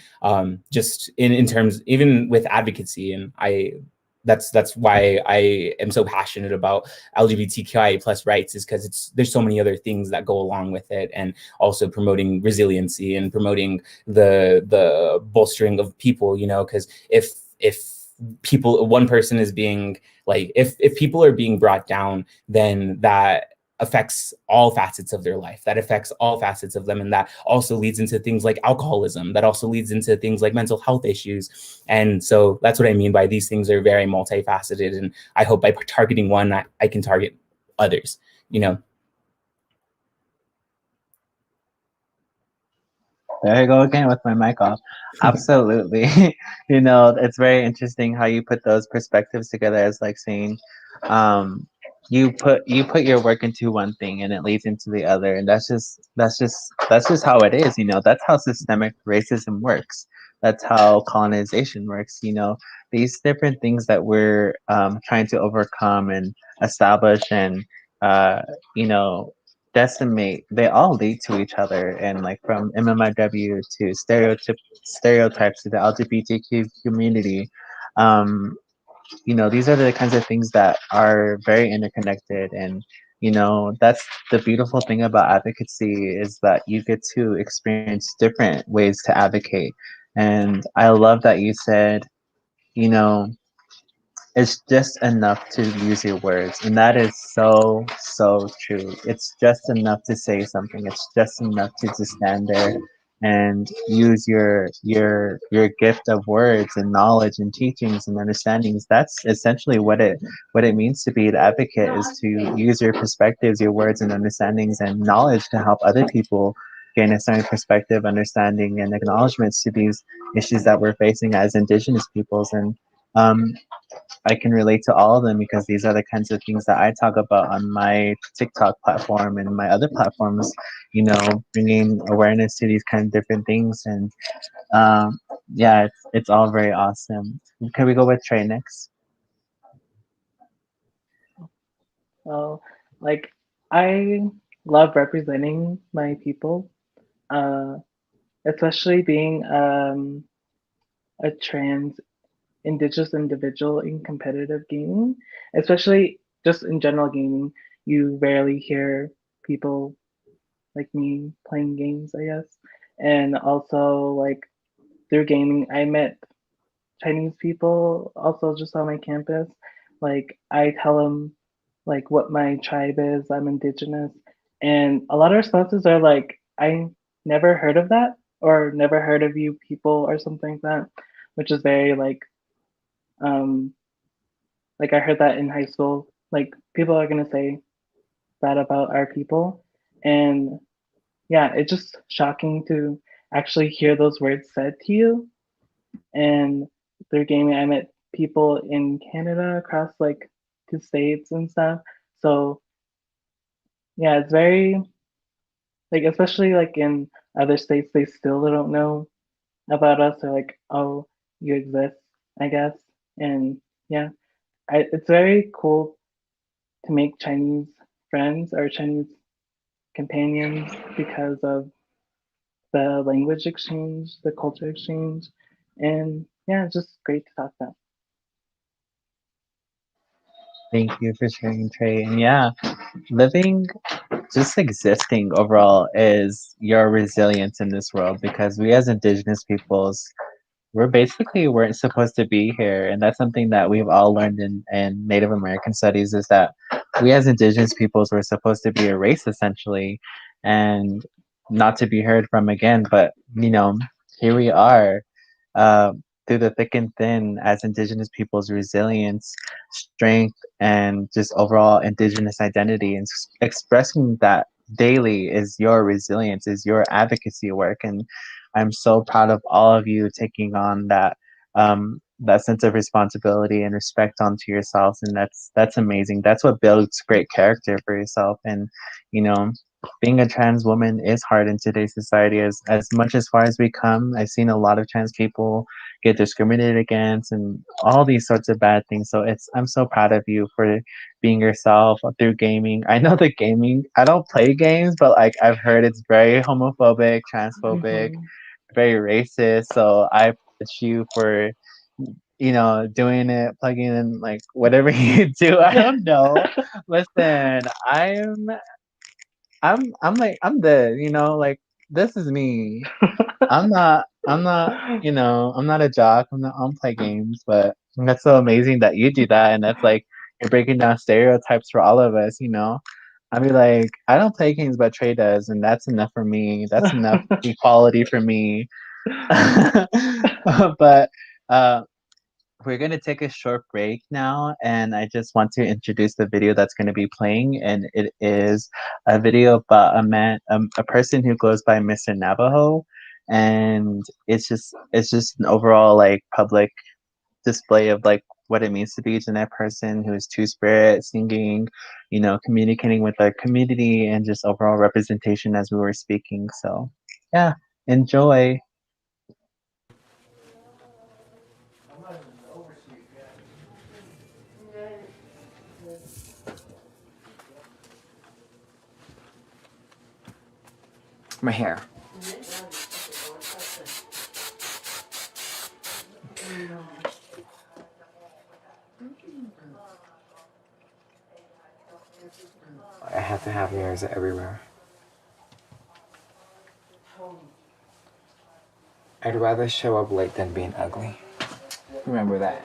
just in terms, even with advocacy, and that's why I am so passionate about LGBTQIA plus rights, is because there's so many other things that go along with it, and also promoting resiliency, and promoting the bolstering of people, because if one person is being like, if people are being brought down, then that affects all facets of their life, that affects all facets of them. And that also leads into things like alcoholism, that also leads into things like mental health issues. And so that's what I mean by these things are very multifaceted. And I hope by targeting one, I can target others, There you go again with my mic off. Absolutely. It's very interesting how you put those perspectives together, as like saying, you put your work into one thing and it leads into the other. And that's just how it is, that's how systemic racism works. That's how colonization works, these different things that we're trying to overcome and establish and you know decimate, they all lead to each other. And like from MMIW to stereotypes to the LGBTQ community, um, these are the kinds of things that are very interconnected. And that's the beautiful thing about advocacy, is that you get to experience different ways to advocate. And I love that you said, you know it's just enough to use your words. And that is so, so true. It's just enough to say something. It's just enough to just stand there and use your gift of words and knowledge and teachings and understandings. That's essentially what it means to be an advocate, is to use your perspectives, your words and understandings and knowledge to help other people gain a certain perspective, understanding, and acknowledgments to these issues that we're facing as Indigenous peoples. And I can relate to all of them, because these are the kinds of things that I talk about on my TikTok platform and my other platforms, bringing awareness to these kind of different things. And yeah, it's all very awesome. Can we go with Trey next? Well, like I love representing my people, uh, especially being a trans Indigenous individual in competitive gaming, especially just in general gaming. You rarely hear people like me playing games, I guess. And also, like, through gaming, I met Chinese people also just on my campus. Like, I tell them like what my tribe is. I'm Indigenous, and a lot of responses are like, "I never heard of that," or "Never heard of you people," or something like that, which is very um like I heard that in high school. Like people are gonna say that about our people, and yeah, it's just shocking to actually hear those words said to you. And through gaming, I met people in Canada across like 2 states and stuff. So yeah, it's very like, especially like in other states, they still don't know about us. They're like, oh, you exist, I guess. And yeah, it's very cool to make Chinese friends or Chinese companions because of the language exchange, the culture exchange, and yeah, it's just great to talk about. Thank you for sharing, Trey. And yeah, living, just existing overall, is your resilience in this world, because we as Indigenous peoples, weren't supposed to be here. And that's something that we've all learned in Native American studies, is that we as Indigenous peoples were supposed to be erased essentially, and not to be heard from again. But here we are, uh, through the thick and thin, as Indigenous peoples' resilience, strength, and just overall Indigenous identity, and expressing that daily is your resilience, is your advocacy work. And I'm so proud of all of you taking on that sense of responsibility and respect onto yourselves. And that's amazing. That's what builds great character for yourself. And you know being a trans woman is hard in today's society. As much as far as we come, I've seen a lot of trans people get discriminated against and all these sorts of bad things. So I'm so proud of you for being yourself through gaming. I know the gaming, I don't play games, but like I've heard it's very homophobic, transphobic, Mm-hmm. very racist. So I applaud you for doing it, plugging in, like whatever you do. I don't know. Listen, I'm like like this is me. I'm not a jock. I don't play games, but that's so amazing that you do that. And that's like you're breaking down stereotypes for all of us. I'd be like, I don't play games, but Trey does, and that's enough for me. That's enough equality for me. But we're going to take a short break now, and I just want to introduce the video that's going to be playing. And it is a video about a person who goes by Mr. Navajo. And it's just an overall like public display of like what it means to be a Diné person who is two-spirit, singing, communicating with our community, and just overall representation as we were speaking. So yeah, enjoy. My hair. have to have mirrors everywhere. I'd rather show up late than being ugly. Remember that.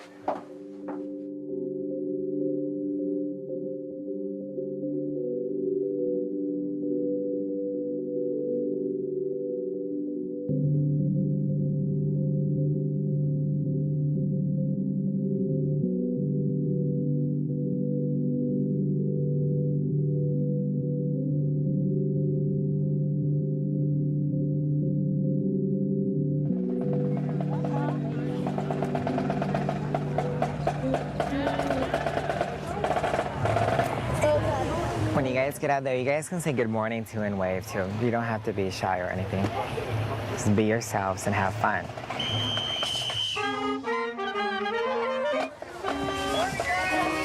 When you guys get out there, you guys can say good morning too and wave too. You don't have to be shy or anything. Just be yourselves and have fun.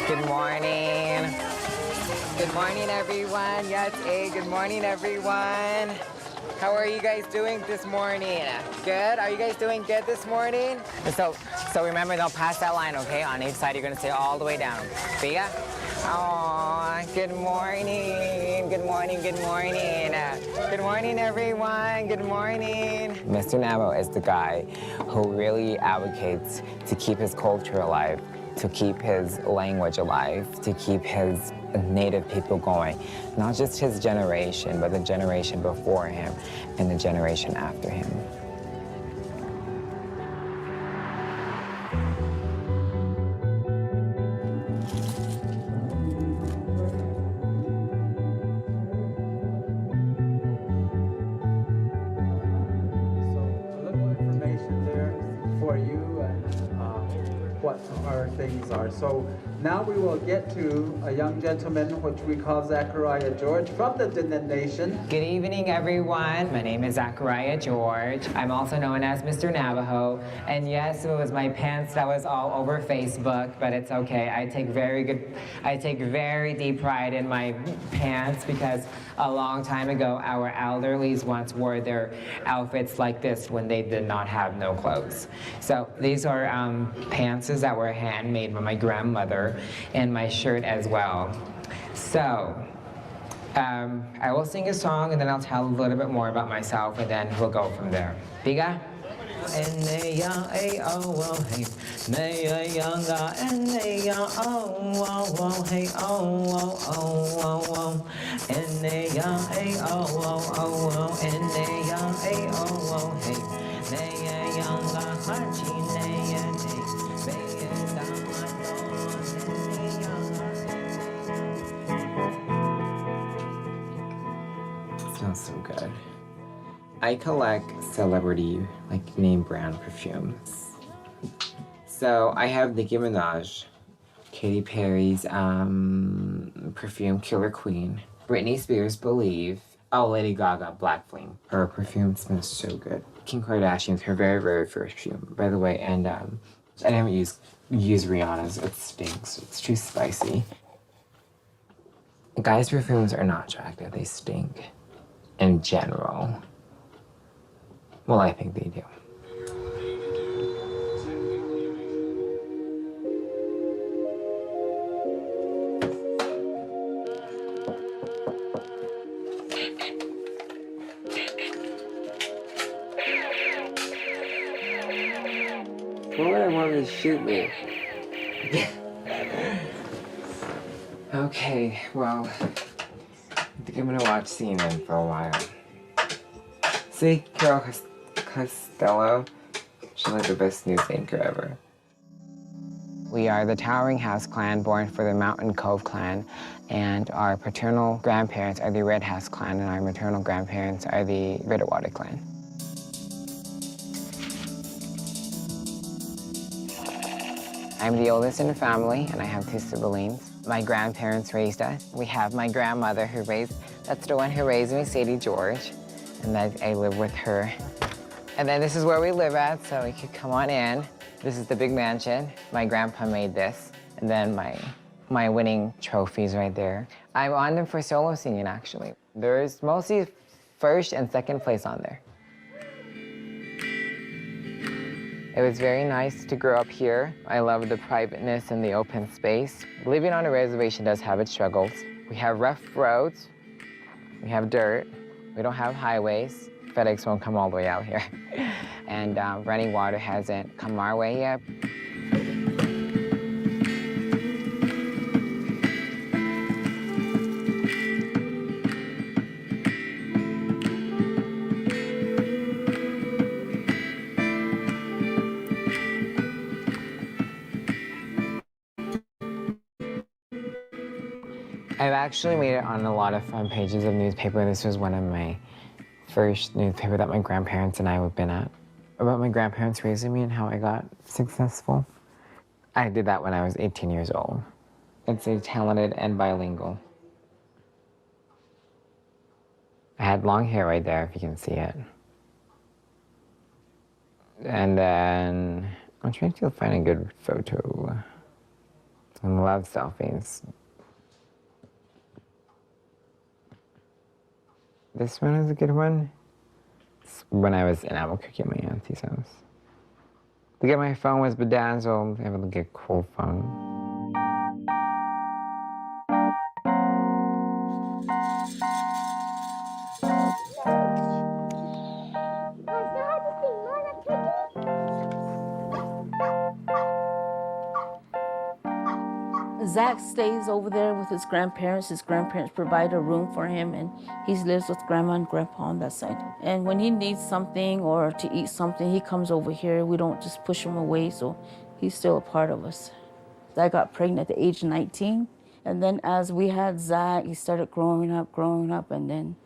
Good morning. Good morning, everyone. Yes, hey, good morning, everyone. How are you guys doing this morning? Good? Are you guys doing good this morning? So remember, don't pass that line, okay? On each side, you're gonna stay all the way down. Biga? Aw, good morning. Good morning, good morning. Good morning, everyone. Good morning. Mr. Navo is the guy who really advocates to keep his culture alive, to keep his language alive, to keep his native people going. Not just his generation, but the generation before him and the generation after him. What our things are. So now we will get to a young gentleman, which we call Zachariah George, from the Diné Nation. Good evening, everyone. My name is Zachariah George. I'm also known as Mr. Navajo. And yes, it was my pants that was all over Facebook, but it's okay. I take very deep pride in my pants because a long time ago, our elderlies once wore their outfits like this when they did not have no clothes. So these are pants that were handmade by my grandmother, and my shirt as well. So I will sing a song and then I'll tell a little bit more about myself and then we'll go from there. Biga? Smells so good. I collect celebrity, name brand perfumes. So I have Nicki Minaj, Katy Perry's perfume Killer Queen, Britney Spears' Believe, Lady Gaga Black Flame. Her perfume smells so good. Kim Kardashian's her very, very first perfume, by the way, and I haven't used Rihanna's. It stinks. It's too spicy. Guys' perfumes are not attractive. They stink. In general. Well, I think they do. Why would I want to shoot me? Okay, well, I think I'm gonna watch CNN for a while. See, Carol Costello, she's like the best news anchor ever. We are the Towering House clan, born for the Mountain Cove clan, and our paternal grandparents are the Red House clan, and our maternal grandparents are the Bitterwater clan. I'm the oldest in the family, and I have 2 siblings. My grandparents raised us. We have my grandmother that's the one who raised me, Sadie George, and I live with her. And then this is where we live at, so you could come on in. This is the big mansion. My grandpa made this, and then my winning trophies right there. I'm on them for solo singing, actually. There's mostly 1st and 2nd place on there. It was very nice to grow up here. I love the privateness and the open space. Living on a reservation does have its struggles. We have rough roads. We have dirt. We don't have highways. FedEx won't come all the way out here. And running water hasn't come our way yet. I've actually made it on a lot of front pages of newspaper. This was one of my first newspaper that my grandparents and I have been at. About my grandparents raising me and how I got successful. I did that when I was 18 years old. It's a talented and bilingual. I had long hair right there, if you can see it. And then I'm trying to find a good photo. I love selfies. This one is a good one. It's when I was in Albuquerque at my auntie's house. Look at my phone was bedazzled. I have a good cool phone. Zach stays over there with his grandparents. His grandparents provide a room for him, and he lives with grandma and grandpa on that side. And when he needs something or to eat something, he comes over here. We don't just push him away, so he's still a part of us. I got pregnant at the age of 19, and then as we had Zach, he started growing up, and then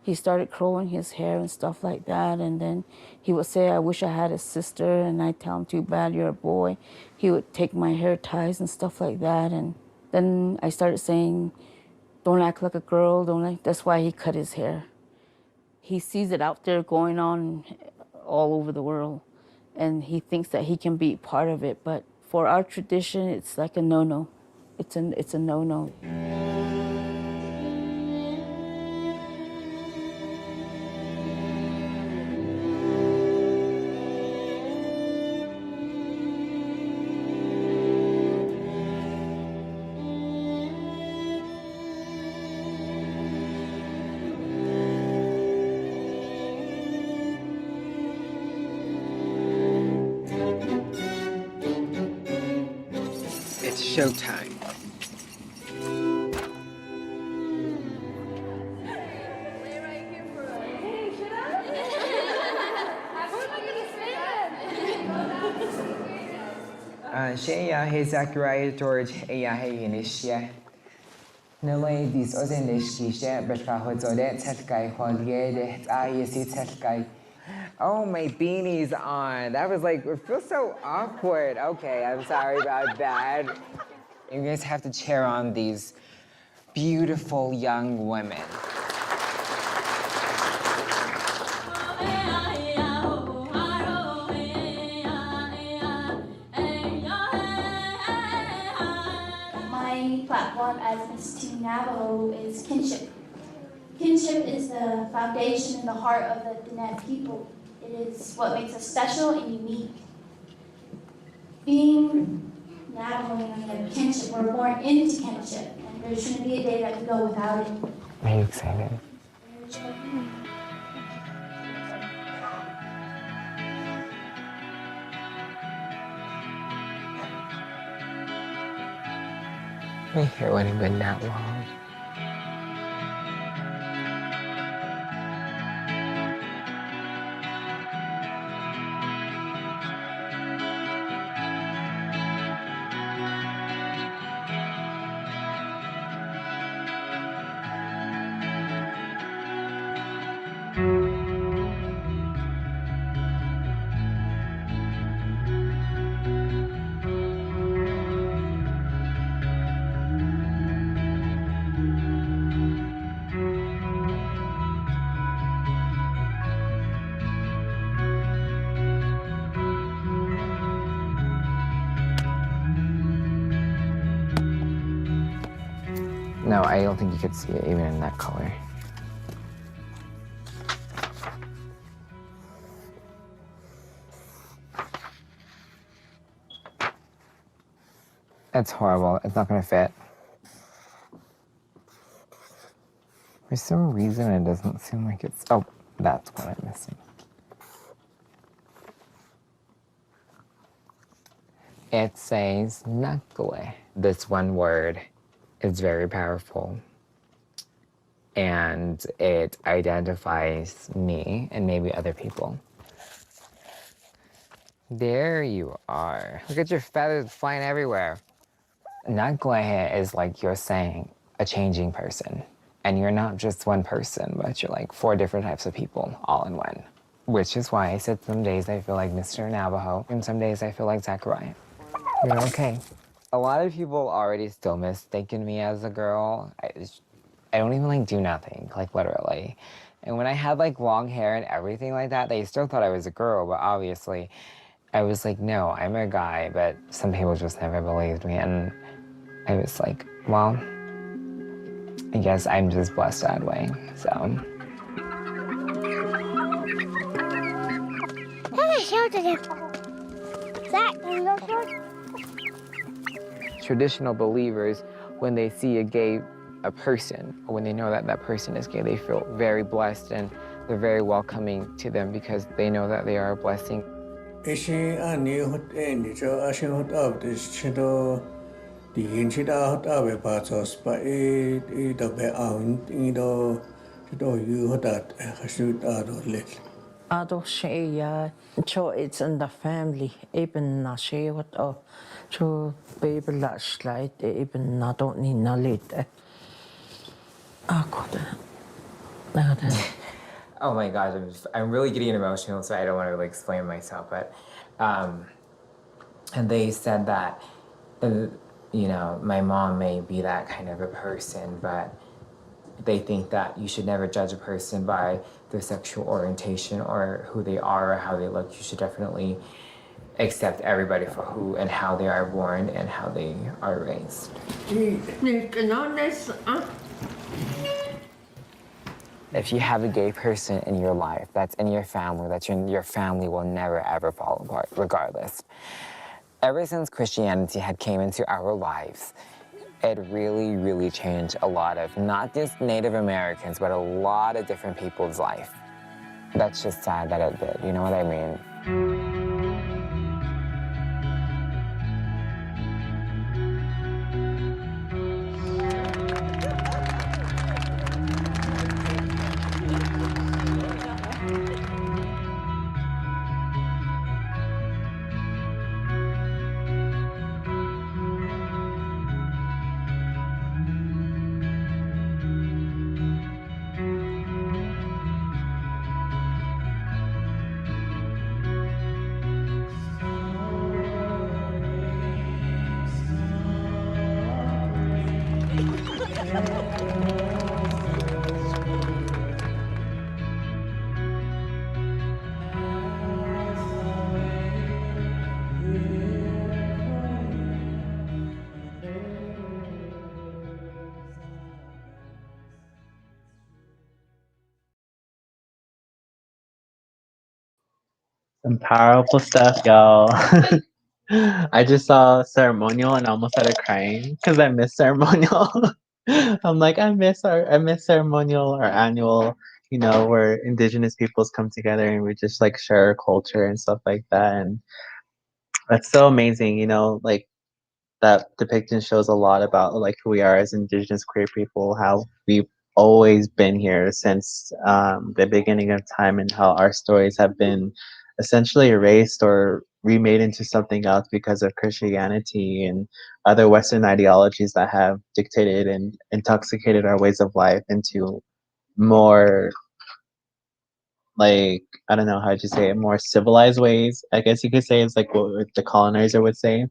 he started curling his hair and stuff like that. And then he would say, I wish I had a sister. And I'd tell him, too bad, you're a boy. He would take my hair ties and stuff like that. And then I started saying, don't act like a girl. That's why he cut his hair. He sees it out there going on all over the world. And he thinks that he can be part of it. But for our tradition, it's like a no-no. It's a no-no. It's showtime. Shea hey Zachariah George Aya hey Inishia. Nalay these Ozenishia, Betrahozodet, Telkai, Holier, Ayasi Telkai. Oh, my beanie's on. That was like, it feels so awkward. Okay, I'm sorry about that. You guys have to cheer on these beautiful young women. My platform as Miss Teen Navajo is kinship. Kinship is the foundation and the heart of the Diné people. It is what makes us special and unique. Being Navajo, we have kinship. We're born into kinship, and there shouldn't be a day that we go without it. Are you excited? My hair wouldn't have been that long. No, I don't think you could see it even in that color. That's horrible. It's not gonna fit. some reason it doesn't seem like it's... Oh, that's what I'm missing. It says nakule. This one word is very powerful. And it identifies me and maybe other people. There you are. Look at your feathers flying everywhere. Nakule is like you're saying a changing person. And you're not just one person, but you're like 4 different types of people all in one. Which is why I said some days I feel like Mr. Navajo and some days I feel like Zachariah. You're okay. A lot of people already still mistaken me as a girl. I don't even like do nothing, like literally. And when I had like long hair and everything like that, they still thought I was a girl, but obviously I was like, no, I'm a guy, but some people just never believed me. And I was like, well, I guess I'm just blessed that way, so. Traditional believers, when they see a person, or when they know that that person is gay, they feel very blessed and they're very welcoming to them because they know that they are a blessing. So it's in the family. Even na she what so baby last light even na don't need na late. Oh my gosh, I'm really getting emotional, so I don't want to really explain myself, but, and they said that, you know, my mom may be that kind of a person, but they think that you should never judge a person by their sexual orientation or who they are or how they look. You should definitely accept everybody for who and how they are born and how they are raised. If you have a gay person in your life that's in your family, your family will never ever fall apart, regardless. Ever since Christianity had came into our lives, it really, really changed a lot of, not just Native Americans, but a lot of different people's life. That's just sad that it did, you know what I mean? Some powerful stuff, y'all. I just saw ceremonial and I almost started crying because I miss ceremonial. I'm like, I miss ceremonial, our annual, where indigenous peoples come together and we just like share our culture and stuff like that. And that's so amazing, like that depiction shows a lot about like who we are as indigenous queer people, how we've always been here since the beginning of time, and how our stories have been essentially erased or remade into something else because of Christianity and other Western ideologies that have dictated and intoxicated our ways of life into more, like, I don't know how to say it, more civilized ways, I guess you could say. It's like what the colonizer would say.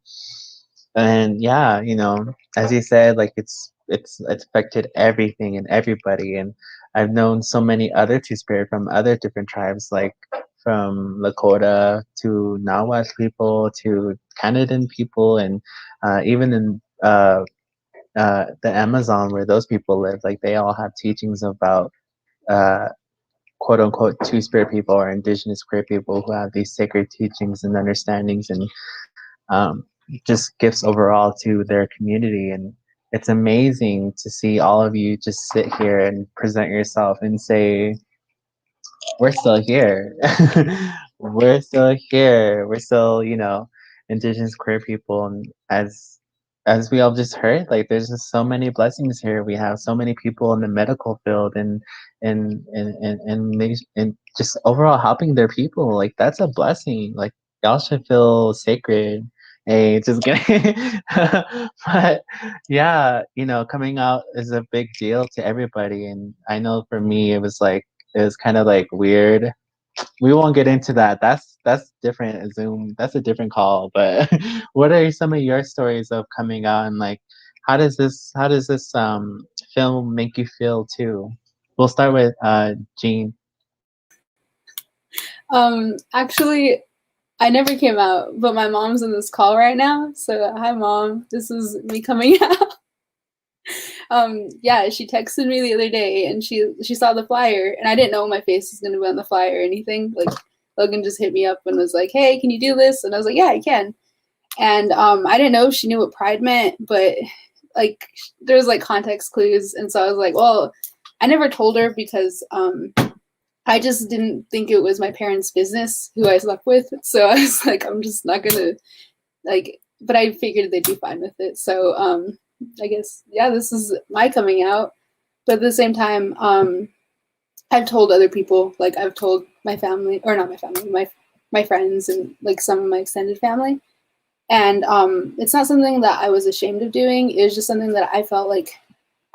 And yeah, as you said, like it's affected everything and everybody. And I've known so many other Two-Spirit from other different tribes, like from Lakota to Nahuatl people to Canadian people, and even in the Amazon where those people live, like they all have teachings about quote unquote Two-Spirit people or indigenous queer people who have these sacred teachings and understandings, and just gifts overall to their community. And it's amazing to see all of you just sit here and present yourself and say, we're still here. We're still here. We're still, you know, Indigenous queer people. And as we all just heard, like there's just so many blessings here. We have so many people in the medical field and just overall helping their people. Like that's a blessing. Like y'all should feel sacred. Hey, just kidding. But yeah, you know, coming out is a big deal to everybody. And I know for me, it was kind of like weird. We won't get into that. That's different. Zoom. That's a different call. But what are some of your stories of coming out and like how does this film make you feel too? We'll start with Jean. Actually, I never came out, but my mom's in this call right now. So hi, mom. This is me coming out. Yeah, she texted me the other day and she saw the flyer and I didn't know my face was gonna be on the flyer or anything. Like Logan just hit me up and was like, "Hey, can you do this?" And I was like, "Yeah, I can." And I didn't know she knew what pride meant, but like there's like context clues, and so I was like, well, I never told her because I just didn't think it was my parents' business who I slept with. So I was like, I'm just not gonna like, but I figured they'd be fine with it. So I guess, yeah, this is my coming out. But at the same time, I've told other people, like I've told my family, or not my family, my friends and like some of my extended family. And it's not something that I was ashamed of doing. It was just something that I felt like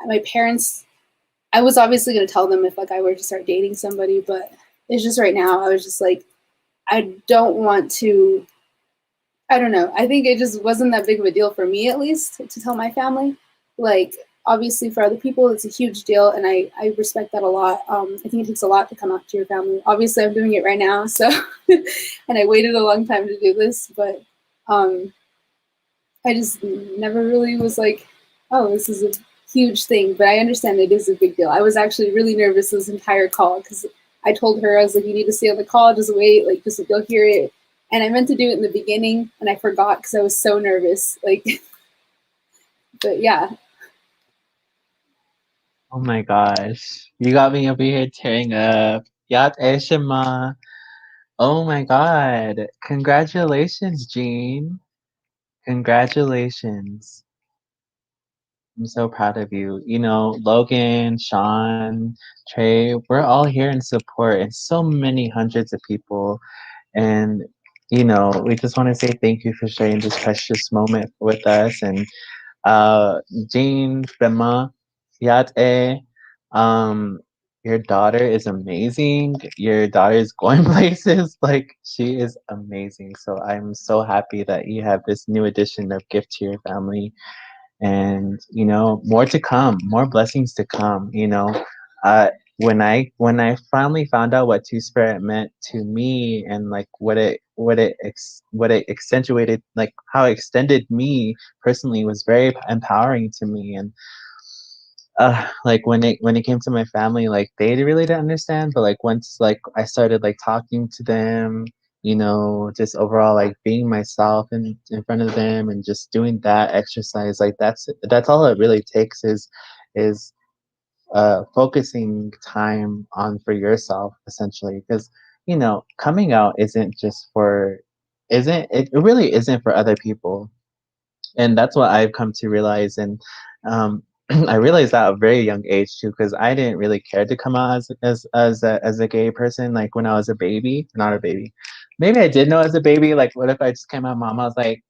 my parents, I was obviously going to tell them if like I were to start dating somebody, but it's just right now, I was just like, I don't want to, I don't know. I think it just wasn't that big of a deal for me, at least, to tell my family. Like, obviously, for other people, it's a huge deal, and I respect that a lot. I think it takes a lot to come out to your family. Obviously, I'm doing it right now, so, and I waited a long time to do this, but I just never really was like, oh, this is a huge thing, but I understand it is a big deal. I was actually really nervous this entire call because I told her, I was like, you need to stay on the call, just wait, like, just go hear it. And I meant to do it in the beginning, and I forgot because I was so nervous. Like, but yeah. Oh my gosh. You got me over here tearing up. Yat Eshima. Oh my god. Congratulations, Jean. Congratulations. I'm so proud of you. You know, Logan, Sean, Trey, we're all here in support and so many hundreds of people. And, you know, we just want to say thank you for sharing this precious moment with us. And Jean, Bema, Yate, um, your daughter is amazing. Your daughter is going places. Like, she is amazing. So I'm so happy that you have this new addition of gift to your family. And, you know, more to come, more blessings to come, you know. Uh, when I finally found out what Two Spirit meant to me and like what it accentuated, like how it extended me personally was very empowering to me. And like when it came to my family, like they really didn't understand, but like once like I started like talking to them, you know, just overall like being myself in front of them and just doing that exercise, like that's all it really takes is focusing time on for yourself essentially, because you know coming out isn't just for isn't it, it really isn't for other people. And that's what I've come to realize. And I realized that at a very young age too, because I didn't really care to come out as a gay person. Like when I was a baby, not a baby. Maybe I did know as a baby. Like, what if I just came out, mom? I was like,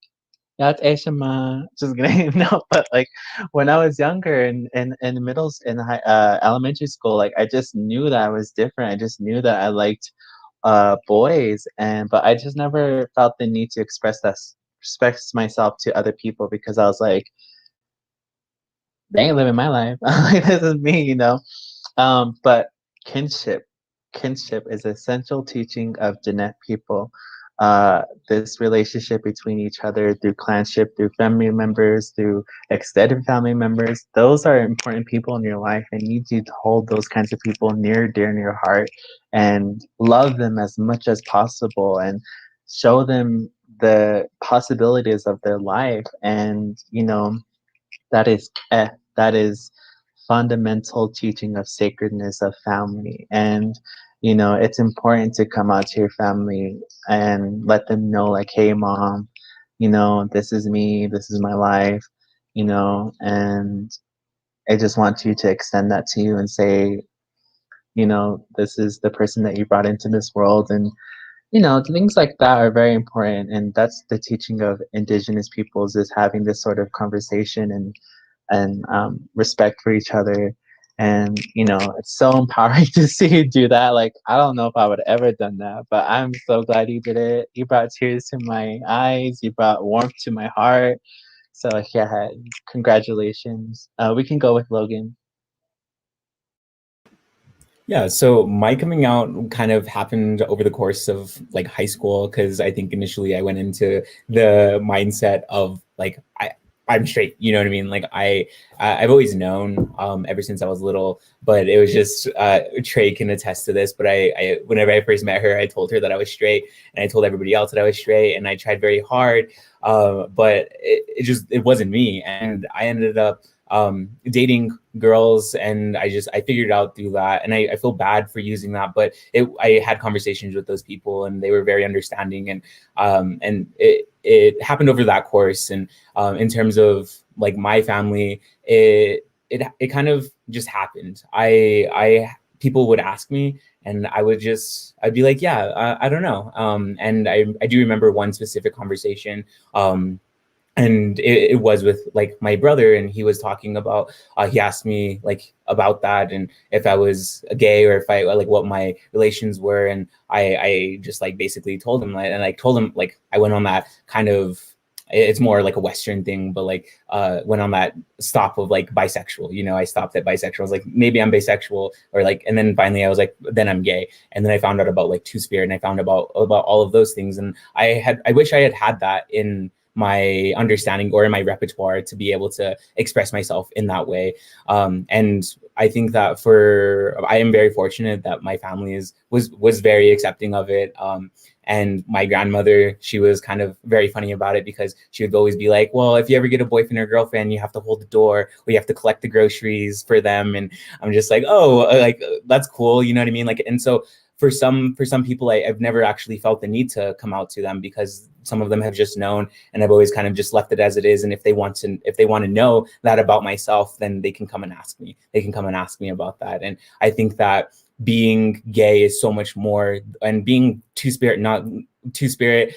that's Ashima. Just kidding. No, but like when I was younger in elementary school, like I just knew that I was different. I just knew that I liked boys, and but I just never felt the need to express myself to other people because I was like, they ain't living my life. Like this is me, you know. But kinship, kinship is essential teaching of Diné people. This relationship between each other through clanship, through family members, through extended family members. Those are important people in your life, and you need to hold those kinds of people near, dear in your heart, and love them as much as possible, and show them the possibilities of their life. And you know, that is that is fundamental teaching of sacredness of family. And you know, it's important to come out to your family and let them know, like, hey mom, you know, this is me, this is my life, you know. And I just want you to extend that to you and say, you know, this is the person that you brought into this world. And you know, things like that are very important. And that's the teaching of Indigenous peoples, is having this sort of conversation and respect for each other. And you know, it's so empowering to see you do that. Like, I don't know if I would have ever done that, but I'm so glad you did it. You brought tears to my eyes, you brought warmth to my heart. So yeah, congratulations. We can go with Logan. Yeah, so my coming out kind of happened over the course of like high school, because I think initially I went into the mindset of like I'm straight, you know what I mean? Like I've always known ever since I was little, but it was just Trey can attest to this. But I whenever I first met her, I told her that I was straight, and I told everybody else that I was straight, and I tried very hard, but it wasn't me, and I ended up dating girls, and I figured it out through that. And I feel bad for using that, but I had conversations with those people, and they were very understanding, and it happened over that course. And in terms of like my family, it kind of just happened. People would ask me, and I'd be like, yeah, I don't know. And I do remember one specific conversation, and it was with like my brother, and he was talking about he asked me like about that, and if I was gay, or if I like what my relations were. And I just like basically told him, like, and I told him like I went on that kind of, it's more like a Western thing, but like went on that stop of like bisexual, you know. I stopped at bisexual. I was like, maybe I'm bisexual, or like, and then finally I was like, then I'm gay. And then I found out about like two-spirit, and I found about all of those things. And I wish I had that in my understanding or in my repertoire to be able to express myself in that way. And I think that I am very fortunate that my family was very accepting of it. And my grandmother, she was kind of very funny about it, because she would always be like, well, if you ever get a boyfriend or girlfriend, you have to hold the door, or you have to collect the groceries for them. And I'm just like, oh, like, that's cool. You know what I mean? Like, and so for some people, I've never actually felt the need to come out to them, because some of them have just known, and I've always kind of just left it as it is. And if they want to know that about myself, then they can come and ask me. They can come and ask me about that. And I think that being gay is so much more, and being two-spirit, not two-spirit,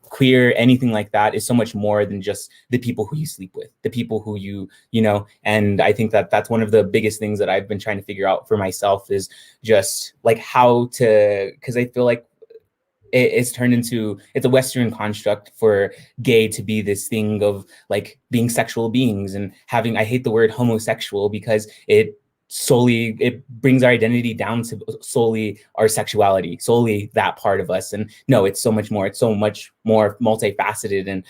queer, anything like that, is so much more than just the people who you sleep with, the people who you know. And I think that that's one of the biggest things that I've been trying to figure out for myself, is just like how to, because I feel like it's turned into, it's a Western construct for gay to be this thing of like being sexual beings, and having, I hate the word homosexual, because it brings our identity down to solely our sexuality, solely that part of us. And no, it's so much more. It's so much more multifaceted. And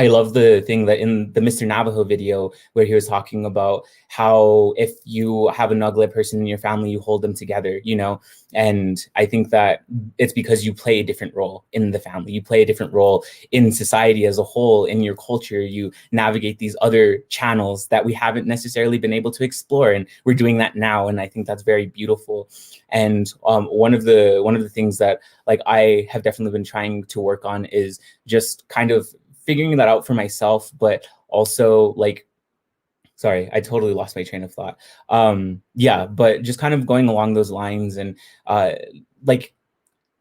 I love the thing that in the Mr. Navajo video, where he was talking about how if you have an ugly person in your family, you hold them together, you know. And I think that it's because you play a different role in the family. You play a different role in society as a whole, in your culture. You navigate these other channels that we haven't necessarily been able to explore. And we're doing that now. And I think that's very beautiful. And one of the things that like I have definitely been trying to work on is just kind of figuring that out for myself, but also like, sorry, I totally lost my train of thought. Yeah, but just kind of going along those lines, and like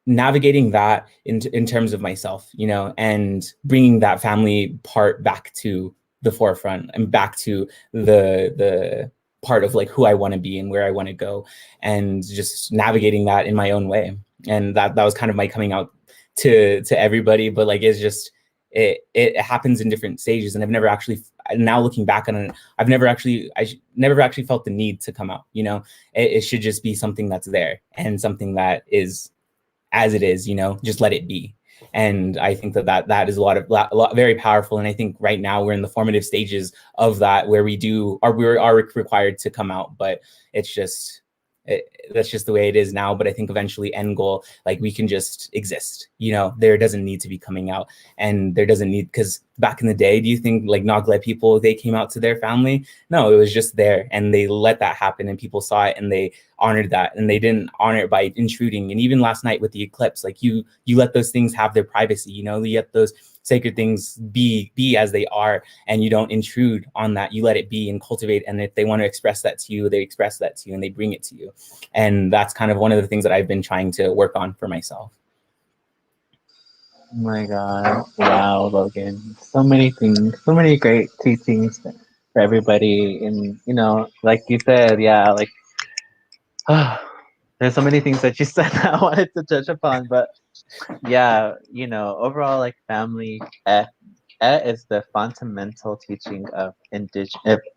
navigating that in terms of myself, you know, and bringing that family part back to the forefront, and back to the part of like who I want to be and where I want to go, and just navigating that in my own way. And that was kind of my coming out to everybody. But like, it's just, it happens in different stages, and I've never actually, now looking back on it, I never actually felt the need to come out, you know. It should just be something that's there, and something that is as it is, you know, just let it be. And I think that is a lot very powerful. And I think right now we're in the formative stages of that, where we are required to come out, but it's just, that's just the way it is now. But I think eventually, end goal, like we can just exist, you know. There doesn't need to be coming out, and there doesn't need, because back in the day, do you think like Nagle people, they came out to their family? No, it was just there, and they let that happen, and people saw it, and they honored that, and they didn't honor it by intruding. And even last night with the eclipse, like you let those things have their privacy, you let those sacred things be as they are, and you don't intrude on that. You let it be and cultivate, and if they want to express that to you, they express that to you, and they bring it to you. And that's kind of one of the things that I've been trying to work on for myself. Oh my God. Wow, Logan. So many things, so many great teachings for everybody. And, like you said, yeah, like, there's so many things that you said that I wanted to touch upon. But yeah, overall, like family, is the fundamental teaching of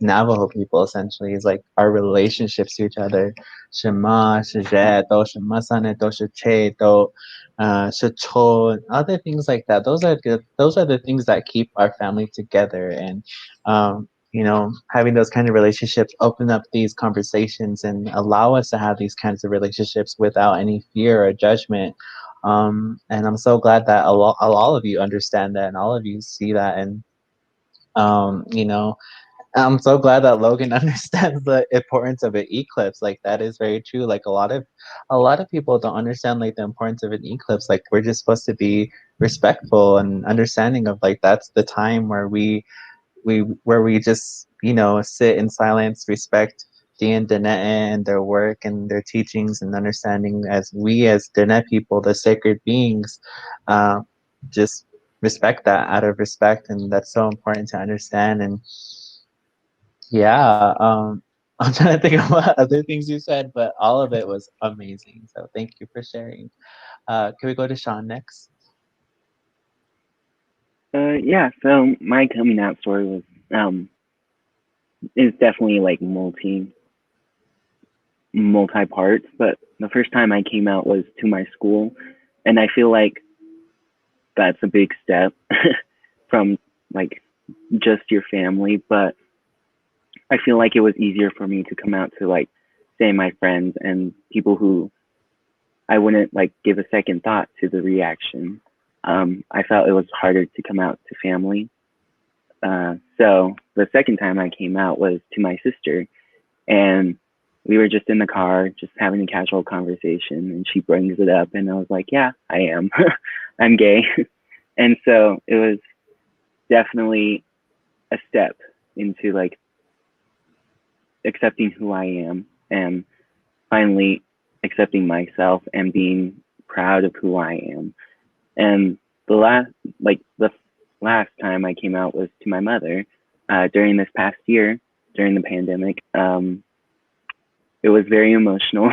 Navajo people, essentially, is like our relationships to each other. Shema, Shajet, Do, Shema Sane, Do, Shache, Do, Shacho, and other things like that. Those are good. Those are the things that keep our family together. And, having those kind of relationships open up these conversations and allow us to have these kinds of relationships without any fear or judgment. And I'm so glad that all of you understand that and all of you see that. And, I'm so glad that Logan understands the importance of an eclipse. Like, that is very true. Like, a lot of people don't understand like the importance of an eclipse. Like, we're just supposed to be respectful and understanding of like, that's the time where we just, sit in silence, respect and Diné and their work and their teachings, and understanding as we as Diné people, the sacred beings, just respect that out of respect. And that's so important to understand. And yeah, I'm trying to think of what other things you said, but all of it was amazing. So thank you for sharing. Can we go to Sean next? Yeah, so my coming out story was is definitely like multi parts, but the first time I came out was to my school, and I feel like that's a big step from like just your family, but I feel like it was easier for me to come out to like say my friends and people who I wouldn't like give a second thought to the reaction. I felt it was harder to come out to family. So the second time I came out was to my sister, and we were just in the car, just having a casual conversation, and she brings it up, and I was like, yeah, I am. I'm gay. And so it was definitely a step into like accepting who I am and finally accepting myself and being proud of who I am. And the last time I came out was to my mother during this past year, during the pandemic. It was very emotional.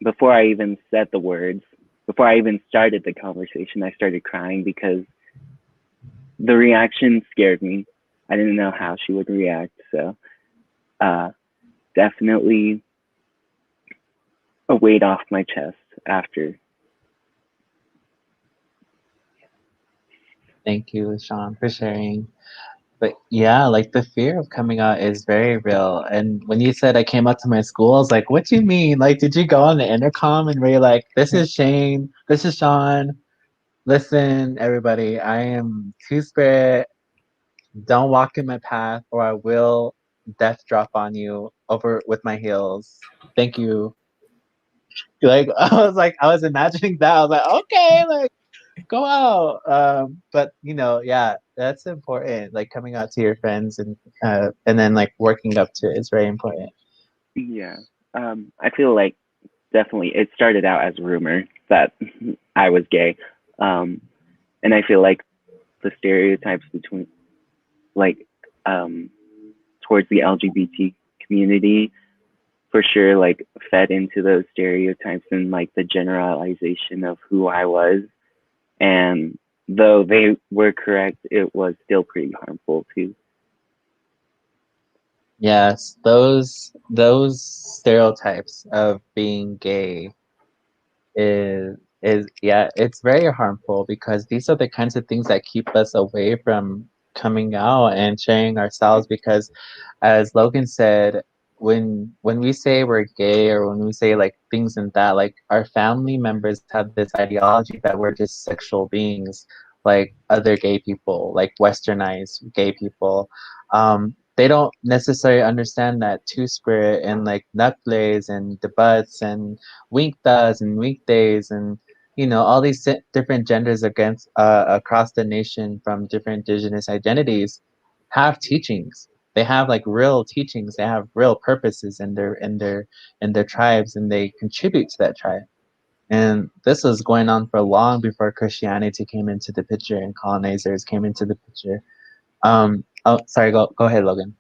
Before I even said the words, before I even started the conversation, I started crying because the reaction scared me. I didn't know how she would react. So definitely a weight off my chest after. Thank you, Sean, for sharing. But yeah, like the fear of coming out is very real. And when you said I came out to my school, I was like, what do you mean? Like, did you go on the intercom and were you like, this is Shane, this is Sean. Listen, everybody, I am Two-Spirit. Don't walk in my path or I will death drop on you over with my heels. Thank you. Like, I was imagining that. I was like, okay, like, go out. But yeah, that's important. Like coming out to your friends and then like working up to it is very important. Yeah. I feel like definitely it started out as a rumor that I was gay. And I feel like the stereotypes between like towards the LGBT community for sure like fed into those stereotypes and like the generalization of who I was. And though they were correct, it was still pretty harmful too. Yes, those stereotypes of being gay is yeah, it's very harmful because these are the kinds of things that keep us away from coming out and sharing ourselves. Because as Logan said, when we say we're gay or when we say like things and that, like our family members have this ideology that we're just sexual beings like other gay people, like westernized gay people. They don't necessarily understand that two spirit and like nutplays and the butts and winktas and weekdays and all these different genders against across the nation from different indigenous identities have teachings. They have like real teachings. They have real purposes in their tribes, and they contribute to that tribe. And this was going on for long before Christianity came into the picture and colonizers came into the picture. Oh, sorry. Go ahead, Logan.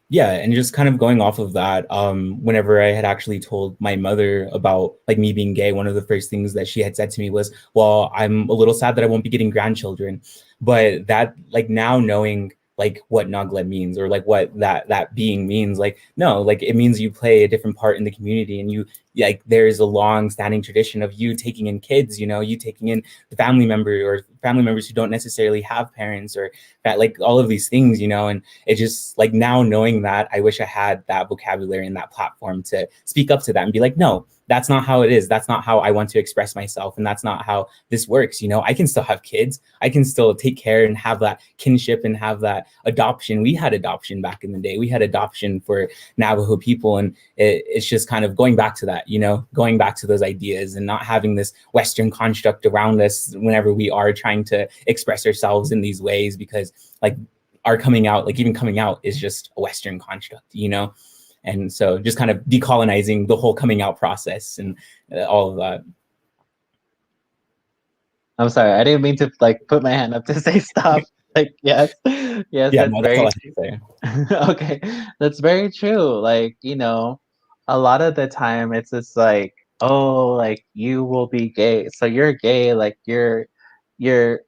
Yeah, and just kind of going off of that, whenever I had actually told my mother about like me being gay, one of the first things that she had said to me was, well, I'm a little sad that I won't be getting grandchildren. But that, like, now knowing like what Nagla means, or like what that being means, like, no, like it means you play a different part in the community, and you, like, there's a long standing tradition of you taking in kids, you taking in the family member or family members who don't necessarily have parents, or that, like, all of these things, and it just, like, now knowing that, I wish I had that vocabulary and that platform to speak up to that and be like, no, that's not how it is. That's not how I want to express myself. And that's not how this works. I can still have kids. I can still take care and have that kinship and have that adoption. We had adoption back in the day. We had adoption for Navajo people. And it's just kind of going back to that, going back to those ideas and not having this Western construct around us whenever we are trying to express ourselves in these ways, because like our coming out, like even coming out is just a Western construct, And so just kind of decolonizing the whole coming out process and all of that. I'm sorry, I didn't mean to like put my hand up to say stop. Like, yes, Yeah, that's no, that's very all I have to say. okay. That's very true. Like, a lot of the time it's just like, oh, like you will be gay. So you're gay, like you're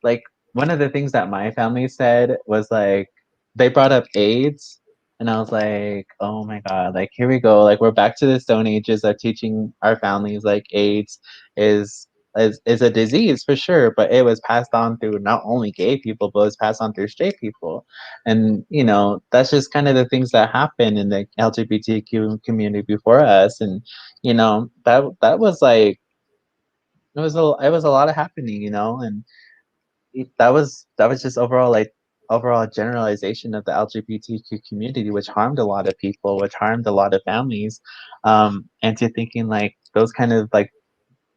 like one of the things that my family said was like they brought up AIDS, and I was like, oh my God, like here we go. Like we're back to the Stone Ages of teaching our families like AIDS is is a disease for sure, but it was passed on through not only gay people, but it was passed on through straight people. And that's just kind of the things that happen in the LGBTQ community before us. And that was like it was a lot of happening, and that was just overall generalization of the LGBTQ community, which harmed a lot of people, which harmed a lot of families, and to thinking like those kind of like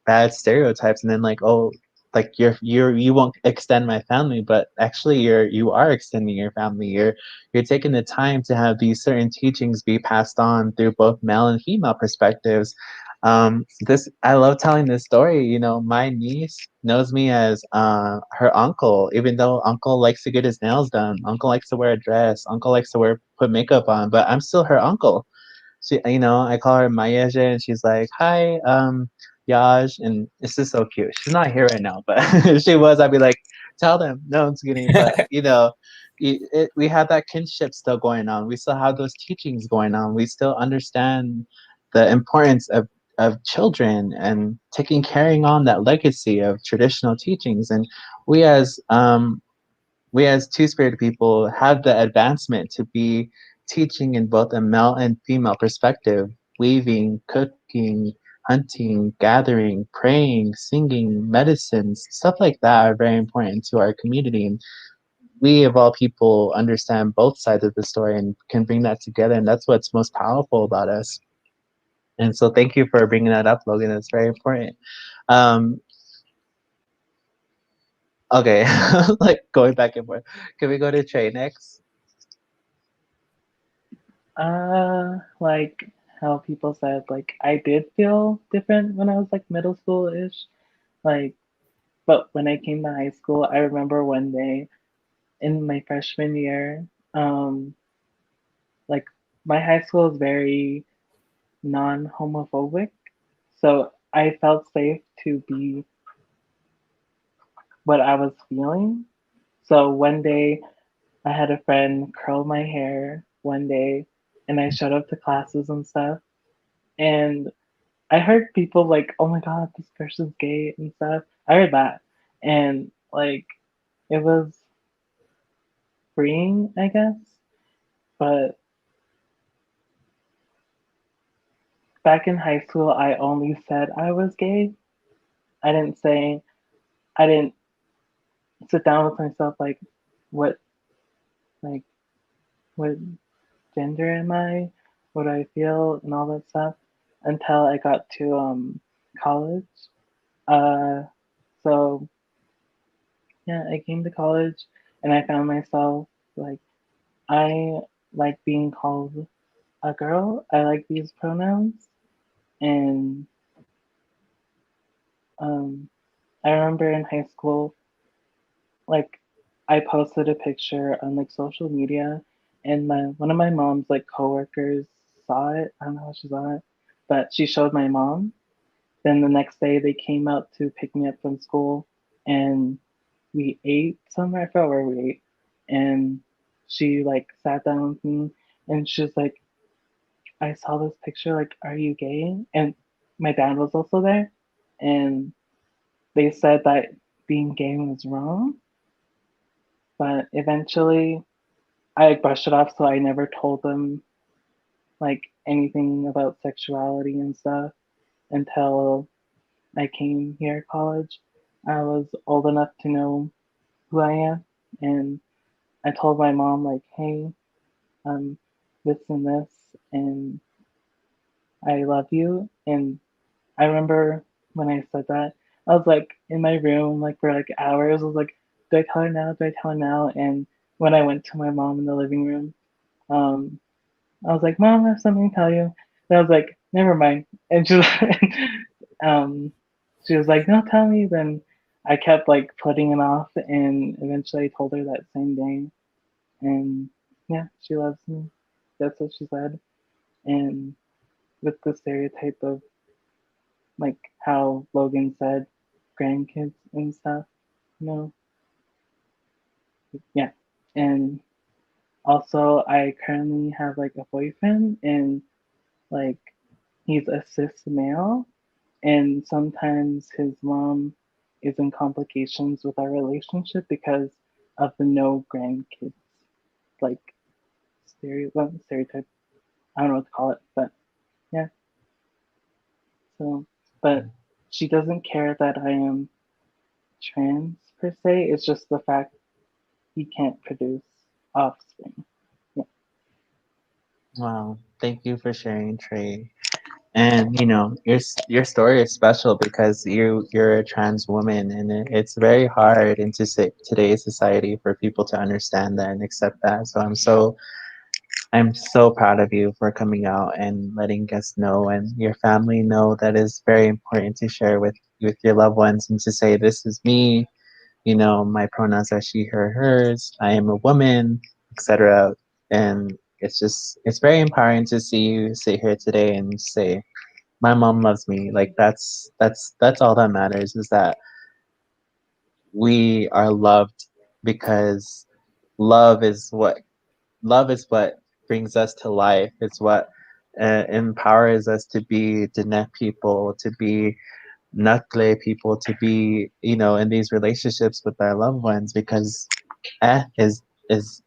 bad stereotypes, and then like, oh, like you won't extend my family, but actually you are extending your family. You're taking the time to have these certain teachings be passed on through both male and female perspectives. This I love telling this story. My niece knows me as her uncle, even though uncle likes to get his nails done, uncle likes to wear a dress, uncle likes to put makeup on, but I'm still her uncle. She, I call her Mayaje, and she's like, "Hi, Yaj," and it's just so cute. She's not here right now, but if she was, I'd be like, "Tell them." No, I'm just kidding. But we have that kinship still going on. We still have those teachings going on. We still understand the importance of children and carrying on that legacy of traditional teachings. And we as two-spirited people have the advancement to be teaching in both a male and female perspective, weaving, cooking, hunting, gathering, praying, singing, medicines, stuff like that are very important to our community. And we, of all people, understand both sides of the story and can bring that together. And that's what's most powerful about us. And so thank you for bringing that up, Logan. It's very important. Okay, like going back and forth. Can we go to Trey next? Like how people said, like I did feel different when I was like middle school-ish. Like, but when I came to high school, I remember one day in my freshman year, like my high school is very non-homophobic, so I felt safe to be what I was feeling. So one day I had a friend curl my hair one day, and I showed up to classes and stuff, and I heard people like, "Oh my God, this person's gay" and stuff. I heard that, and like it was freeing, I guess. But back in high school, I only said I was gay. I didn't say, I didn't sit down with myself, like, what, like, what gender am I? What do I feel? And all that stuff until I got to college. Uh, so yeah, I came to college and I found myself like I like being called a girl. I like these pronouns, and um, I remember in high school, like I posted a picture on like social media, and my one of my mom's like coworkers saw it. I don't know how she saw it, but she showed my mom. Then the next day they came out to pick me up from school, and we ate somewhere. I forgot where we ate, and she like sat down with me, and she was like, "I saw this picture. Like, are you gay?" And my dad was also there, and they said that being gay was wrong, but eventually I like brushed it off, so I never told them like anything about sexuality and stuff until I came here to college. I was old enough to know who I am, and I told my mom like, "Hey, this and this, and I love you." And I remember when I said that, I was like in my room like for like hours. I was like, "Do I tell her now? Do I tell her now?" And when I went to my mom in the living room, um, I was like, "Mom, I have something to tell you." And I was like, "Never mind." And um, she was like, "No, tell me." Then I kept like putting it off, and eventually I told her that same day. And yeah, she loves me. That's what she said. And with the stereotype of like how Logan said, grandkids and stuff, you know, yeah. And also, I currently have like a boyfriend, and like he's a cis male, and sometimes his mom is in complications with our relationship because of the no grandkids like stereotype. I don't know what to call it, but yeah. So, but she doesn't care that I am trans per se. It's just the fact he can't produce offspring. Yeah. Wow, thank you for sharing, Trey. And you know, your story is special because you're a trans woman, and it's very hard in today's society for people to understand that and accept that. So I'm so proud of you for coming out and letting us know and your family know that is very important to share with your loved ones and to say this is me. You know, my pronouns are she, her, hers. I am a woman, etc. And it's very empowering to see you sit here today and say my mom loves me. Like that's all that matters is that we are loved because love is what love is what brings us to life. It's what empowers us to be Diné people, to be Nakle people, to be, you know, in these relationships with our loved ones because eh is is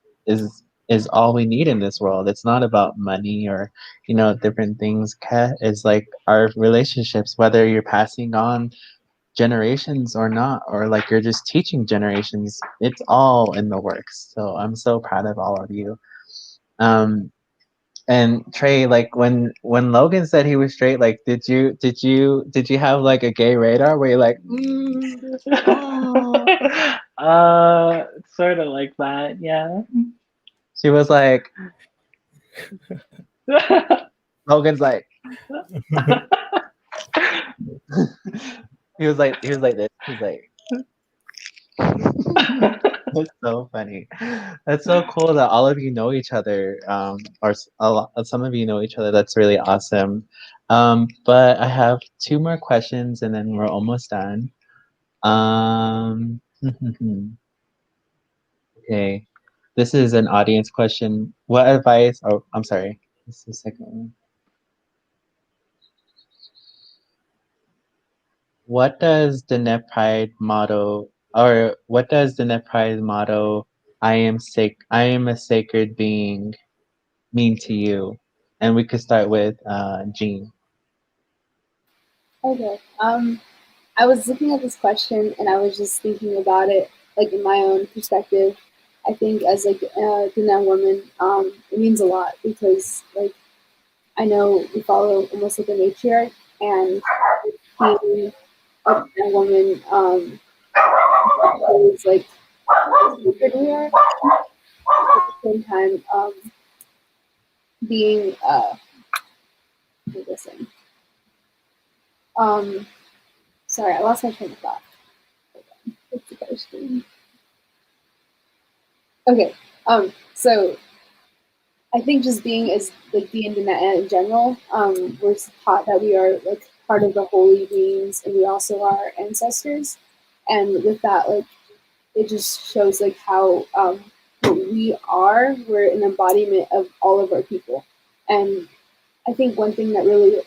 is all we need in this world. It's not about money or, you know, different things. Ke is like our relationships, whether you're passing on generations or not, or like you're just teaching generations, it's all in the works. So I'm so proud of all of you. Um, and Trey, like when Logan said he was straight, like did you have like a gay radar where you're like, oh. Sort of like that, yeah. She was like, Logan's like, he was like this. He's like, that's so funny. That's so cool that all of you know each other, or some of you know each other. That's really awesome. But I have two more questions, and then we're almost done. Um, okay, this is an audience question. What advice? Oh, I'm sorry. This is the second one. What does the Net Pride motto, or what does the Net Pride motto, I am a sacred being, mean to you? And we could start with Jean. Okay. I was looking at this question and I was just thinking about it like in my own perspective, I think as like a Diné woman, it means a lot because like I know we follow almost like a matriarch, and being a Diné woman is like sacred we are. At the same time, being listen. Sorry, I lost my train of thought. What's the question? Okay, so I think just being as like the internet in general, we're taught that we are like part of the holy beings, and we also are ancestors. And with that, like it just shows like how what we are. We're an embodiment of all of our people. And I think one thing that really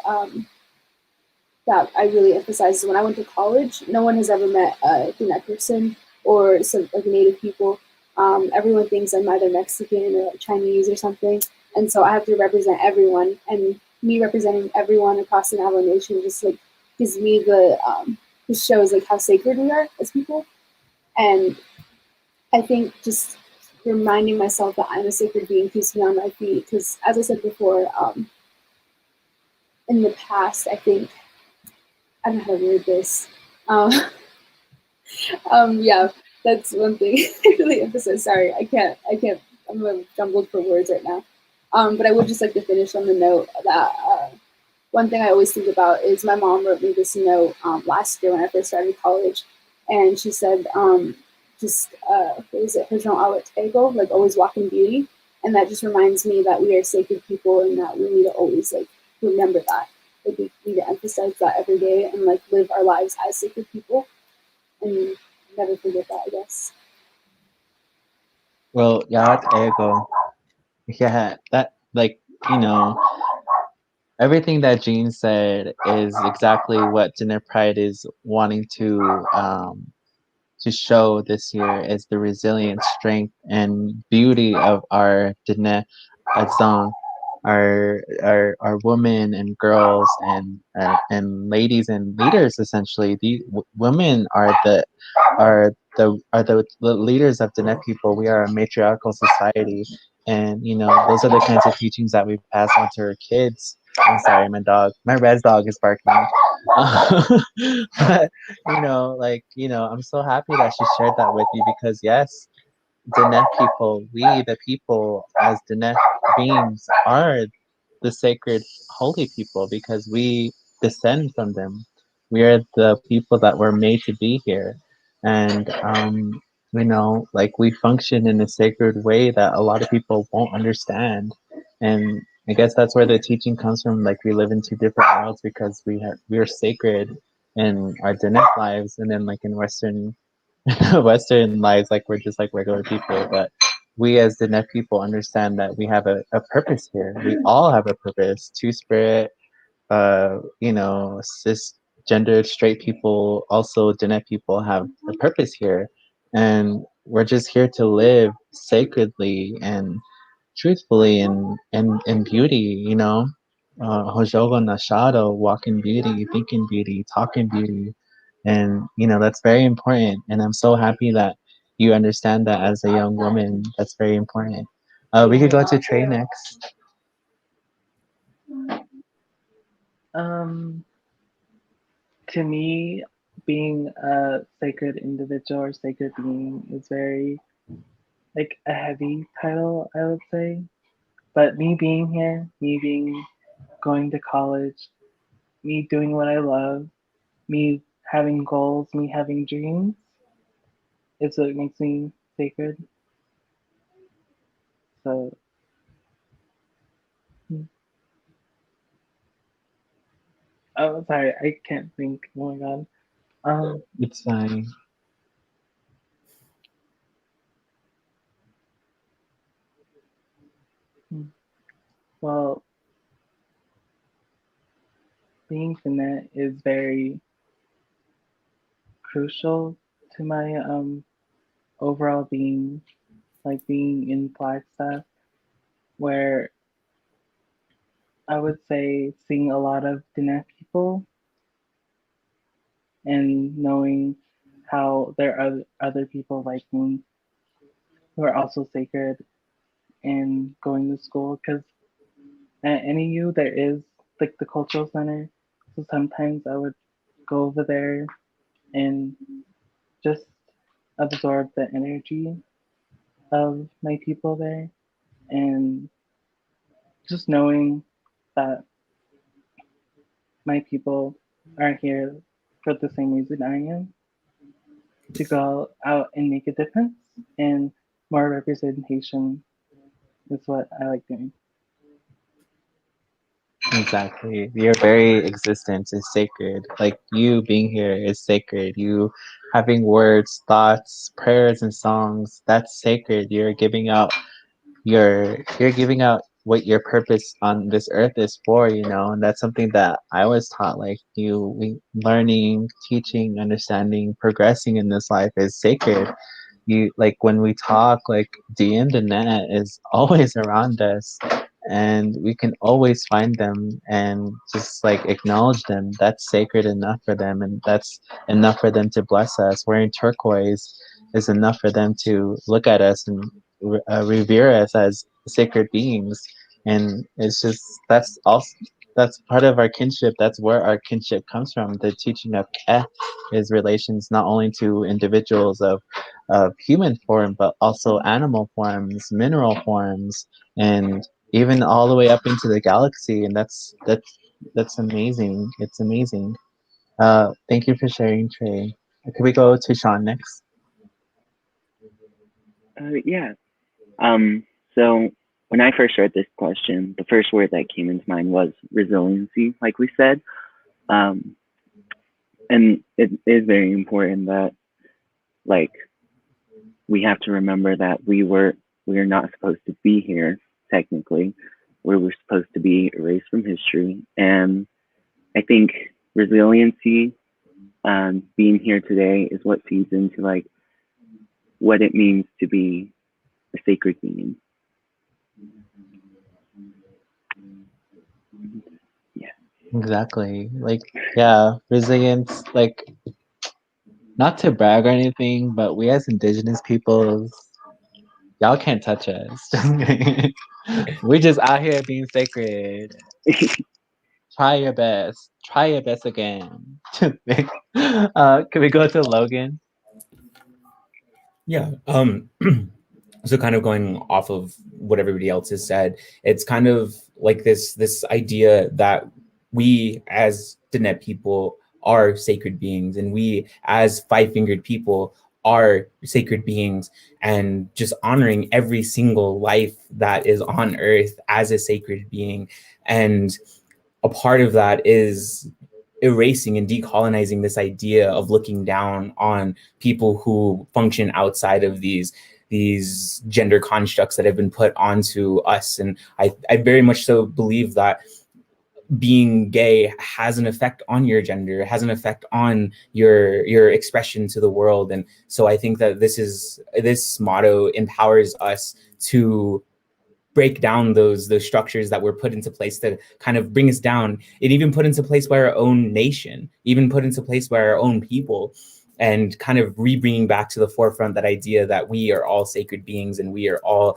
that I really emphasize is when I went to college, no one has ever met a Latinx person or some like Native people. Everyone thinks I'm either Mexican or Chinese or something, and so I have to represent everyone. And me representing everyone across the Navajo Nation just like gives me the just shows like how sacred we are as people. And I think just reminding myself that I'm a sacred being keeps me on my feet. Because as I said before, in the past, I think I don't know how to word this. Yeah, that's one thing I really emphasize. Sorry, I can't. I'm jumbled for words right now. But I would just like to finish on the note that one thing I always think about is my mom wrote me this note last year when I first started college, and she said, just what is it, like always walk in beauty, and that just reminds me that we are sacred people and that we need to always like remember that. Like we need to emphasize that every day and like live our lives as sacred people and never forget that, I guess. Well, yeah, ego. Yeah, that like you know everything that Jean said is exactly what Dinner Pride is wanting to show this year is the resilience, strength, and beauty of our Diné Adzong, our women and girls and ladies and leaders. Essentially, these women are the leaders of Diné people. We are a matriarchal society, and those are the kinds of teachings that we pass on to our kids. I'm sorry, my red dog is barking. But I'm so happy that she shared that with you because yes, Diné people, we the people as Diné beings are the sacred holy people because we descend from them. We are the people that were made to be here. And like we function in a sacred way that a lot of people won't understand. And I guess that's where the teaching comes from. Like we live in two different worlds because we are sacred in our Diné lives, and then like in Western lives, like we're just like regular people. But we as Diné people understand that we have a purpose here. We all have a purpose. Two spirit, cisgendered straight people, also Diné people have a purpose here, and we're just here to live sacredly and truthfully and beauty. Hojogo na shadow, walk in beauty, think in beauty, talk in beauty, and that's very important. And I'm so happy that you understand that as a young woman. That's very important. We could go to Trey next. To me, being a sacred individual or sacred being is very like a heavy title, I would say. But me being here, me being going to college, me doing what I love, me having goals, me having dreams, is what makes me sacred. So, oh, sorry, I can't think. Oh my god. It's fine. Well, being Finette is very crucial to my overall being, like being in Flagstaff, where I would say seeing a lot of Diné people and knowing how there are other people like me who are also sacred in going to school, because at NAU there is like the cultural center, so sometimes I would go over there and just absorb the energy of my people there, and just knowing that my people are here for the same reason I am, to go out and make a difference, and more representation is what I like doing. Exactly. Your very existence is sacred. Like you being here is sacred. You having words, thoughts, prayers, and songs, that's sacred. You're giving out what your purpose on this earth is for, you know, and that's something that I was taught. Like learning, teaching, understanding, progressing in this life is sacred. You like when we talk, like DM the net is always around us, and we can always find them and just like acknowledge them. That's sacred enough for them, and that's enough for them to bless us. Wearing turquoise is enough for them to look at us and revere us as sacred beings. And it's just that's part of our kinship. That's where our kinship comes from. The teaching of Ke is relations not only to individuals of human form, but also animal forms, mineral forms, and even all the way up into the galaxy. And that's amazing. It's amazing. Thank you for sharing, Trey. Can we go to Sean next? Yeah. So when I first read this question, the first word that came into mind was resiliency, like we said. And it is very important that, like, we have to remember that we are not supposed to be here, technically. We were supposed to be erased from history. And I think resiliency, being here today, is what feeds into, like, what it means to be a sacred being. Yeah. Exactly. Like, yeah, resilience, like, not to brag or anything, but we as indigenous peoples, y'all can't touch us. We just out here being sacred. Try your best. Try your best again. Can we go to Logan? Yeah. So kind of going off of what everybody else has said, it's kind of like this idea that we as Diné people are sacred beings, and we as five-fingered people are sacred beings, and just honoring every single life that is on earth as a sacred being. And a part of that is erasing and decolonizing this idea of looking down on people who function outside of these gender constructs that have been put onto us. And I very much so believe that being gay has an effect on your gender, has an effect on your expression to the world. And so I think that this motto empowers us to break down those structures that were put into place to kind of bring us down. It even put into place by our own nation, even put into place by our own people, and kind of bringing back to the forefront that idea that we are all sacred beings, and we're all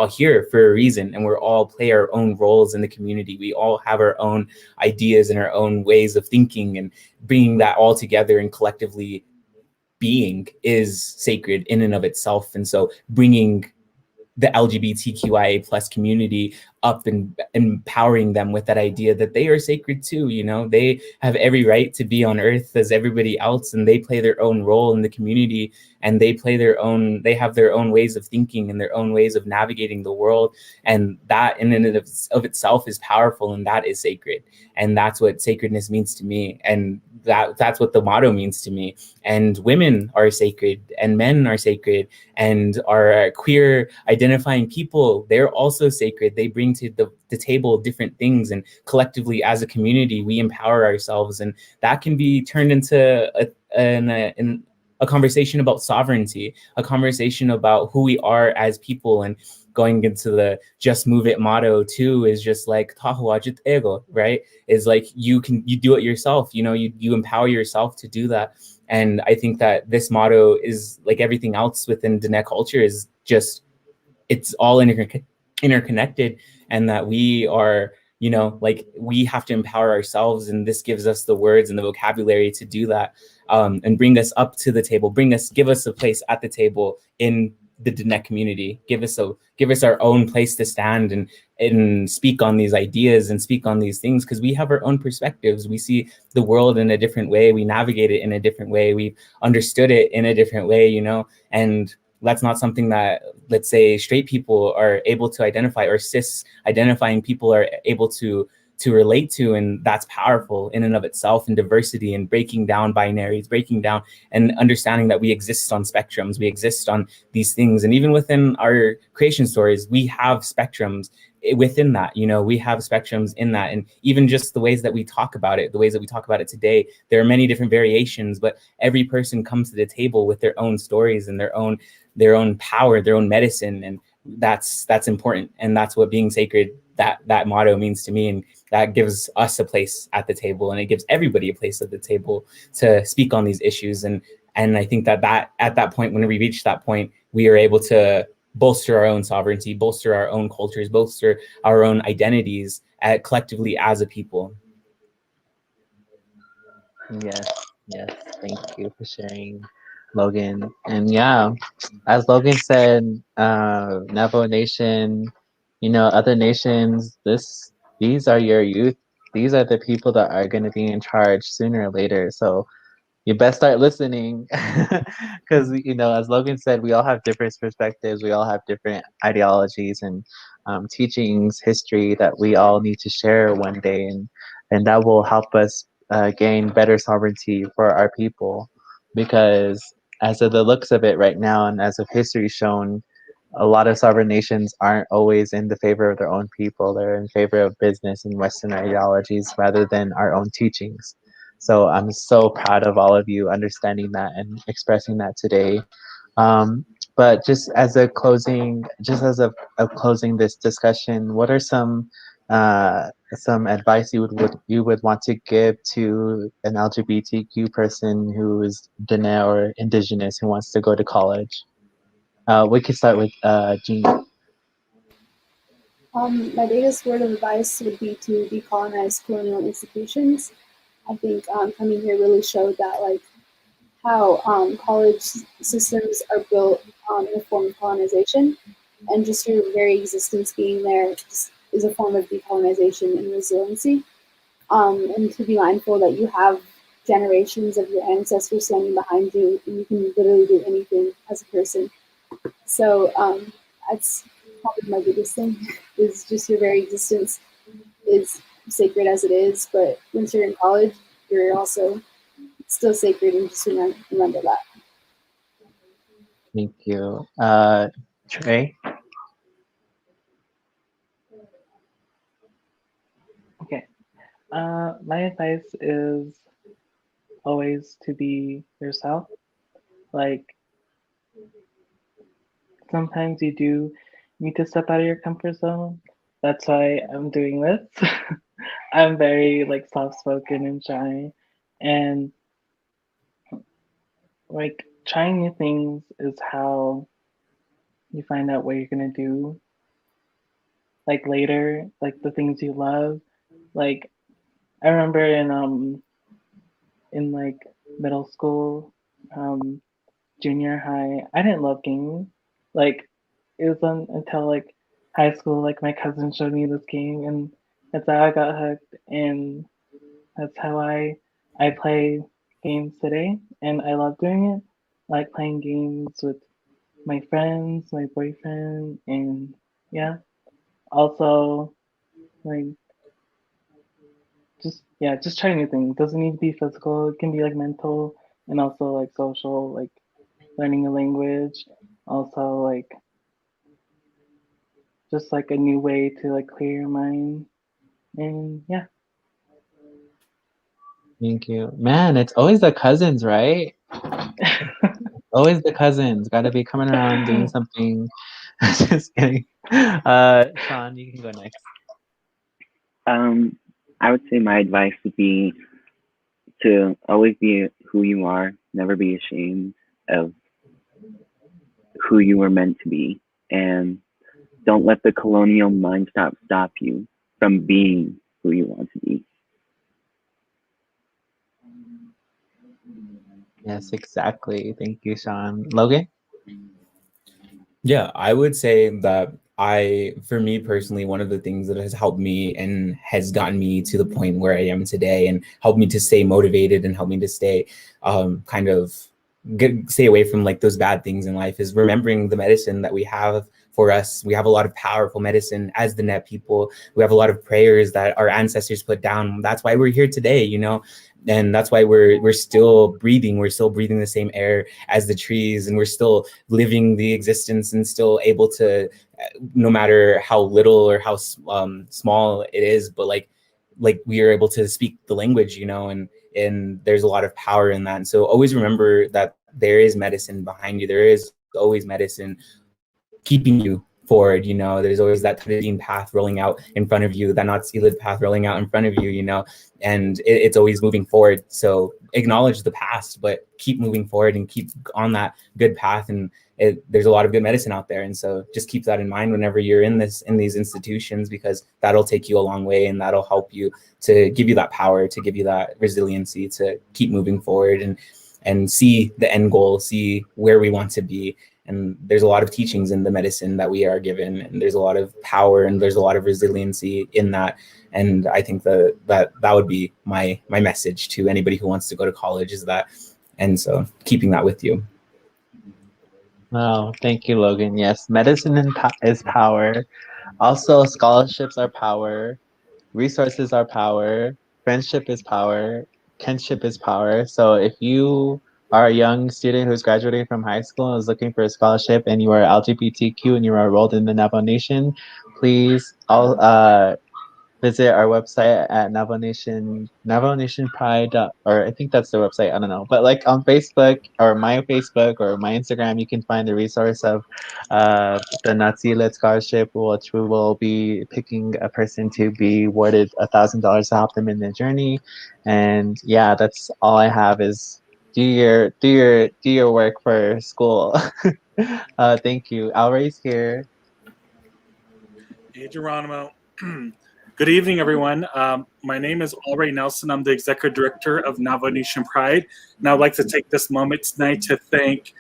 here for a reason, and we're all play our own roles in the community. We all have our own ideas and our own ways of thinking, and bringing that all together and collectively being is sacred in and of itself. And so bringing the LGBTQIA plus community up and empowering them with that idea that they are sacred too. You know, they have every right to be on earth as everybody else, and they play their own role in the community, and they have their own ways of thinking and their own ways of navigating the world. And that in and of itself is powerful, and that is sacred. And that's what sacredness means to me. And that's what the motto means to me. And women are sacred, and men are sacred, and our queer identifying people, they're also sacred. They bring to the table different things, and collectively as a community, we empower ourselves. And that can be turned into a conversation about sovereignty, a conversation about who we are as people. And going into the Just Move It motto too is just like tahuajit ego, right? Is like you do it yourself, you know, you empower yourself to do that. And I think that this motto is like everything else within Diné culture is just, it's all interconnected, and that we are, you know, like we have to empower ourselves, and this gives us the words and the vocabulary to do that, and bring us up to the table, give us a place at the table in the Diné community, give us our own place to stand and speak on these ideas and speak on these things, because we have our own perspectives. We see the world in a different way, we navigate it in a different way, we've understood it in a different way, you know, and that's not something that, let's say, straight people are able to identify, or cis identifying people are able to relate to. And that's powerful in and of itself, and diversity, and breaking down binaries, breaking down and understanding that we exist on spectrums, we exist on these things. And even within our creation stories, we have spectrums within that, you know, we have spectrums in that. And even just the ways that we talk about it, the ways that we talk about it today, there are many different variations, but every person comes to the table with their own stories and their own power, their own medicine. And that's important. And that's what being sacred, that motto means to me. And that gives us a place at the table, and it gives everybody a place at the table to speak on these issues. And I think that at that point, when we reach that point, we are able to bolster our own sovereignty, bolster our own cultures, bolster our own identities collectively as a people. Yes, thank you for sharing, Logan. And yeah, as Logan said, Navajo Nation, you know, other nations, these are your youth. These are the people that are going to be in charge sooner or later. So you best start listening, because you know, as Logan said, we all have different perspectives, we all have different ideologies and teachings, history that we all need to share one day, and that will help us gain better sovereignty for our people. Because as of the looks of it right now, and as of history shown, a lot of sovereign nations aren't always in the favor of their own people. They're in favor of business and Western ideologies rather than our own teachings. So I'm so proud of all of you understanding that and expressing that today. But just as a closing, closing this discussion, what are some advice you would want to give to an LGBTQ person who is Diné or Indigenous who wants to go to college? We could start with Geena. My biggest word of advice would be to decolonize colonial institutions. I think coming here really showed that, like, how college systems are built in a form of colonization, and just your very existence being there is a form of decolonization and resiliency. And to be mindful that you have generations of your ancestors standing behind you, and you can literally do anything as a person. So that's probably my biggest thing, is just your very existence is sacred as it is, but once you're in college, you're also still sacred, and just remember that. Thank you. Trey? Okay. My advice is always to be yourself. Like, sometimes you do need to step out of your comfort zone. That's why I'm doing this. I'm very like soft-spoken and shy, and like trying new things is how you find out what you're gonna do like later, like the things you love. Like I remember in like middle school, junior high, I didn't love gaming. Like it was until like high school, like my cousin showed me this game, and that's how I got hooked, and that's how I play games today, and I love doing it. I like playing games with my friends, my boyfriend, and yeah. Also, like just try new things. It doesn't need to be physical. It can be like mental and also like social, like learning a language. Also like just like a new way to like clear your mind. And yeah. Thank you. Man, it's always the cousins, right? Always the cousins. Gotta be coming around doing something. Just kidding. Sean, you can go next. I would say my advice would be to always be who you are, never be ashamed of who you were meant to be, and don't let the colonial mind stop you from being who you want to be. Yes, exactly. Thank you, Sean. Logan? Yeah, I would say that for me personally, one of the things that has helped me and has gotten me to the point where I am today and helped me to stay motivated and helped me to stay stay away from like those bad things in life is remembering the medicine that we have for us. We have a lot of powerful medicine as the Net people. We have a lot of prayers that our ancestors put down. That's why we're here today, you know, and that's why we're still breathing. We're still breathing the same air as the trees, and we're still living the existence and still able to, no matter how little or how small it is, but like we are able to speak the language, you know, and there's a lot of power in that. And so always remember that there is medicine behind you. There is always medicine keeping you forward, you know. There's always that Tadine path rolling out in front of you, that not Sealed path rolling out in front of you, you know, and it's always moving forward. So acknowledge the past, but keep moving forward and keep on that good path. And there's a lot of good medicine out there. And so just keep that in mind whenever you're in these institutions, because that'll take you a long way and that'll help you to give you that power, to give you that resiliency to keep moving forward and see the end goal, see where we want to be. And there's a lot of teachings in the medicine that we are given, and there's a lot of power and there's a lot of resiliency in that. And I think that would be my message to anybody who wants to go to college, is that. And so keeping that with you. Oh, thank you, Logan. Yes, medicine is power. Also, scholarships are power. Resources are power. Friendship is power. Kinship is power. So if you are a young student who's graduating from high school and is looking for a scholarship, and you are LGBTQ and you are enrolled in the Navajo Nation, please visit our website at Navajo Nation Pride, or I think that's the website, I don't know. But like on Facebook or my Instagram, you can find the resource of the Nazi-led scholarship, which we will be picking a person to be awarded $1,000 to help them in their journey. And yeah, that's all I have is do your work for school. Thank you. Alray's here. Hey, Geronimo. Good evening, everyone. My name is Ray Nelson. I'm the Executive Director of Navajo Nation Pride. And I'd like to take this moment tonight to thank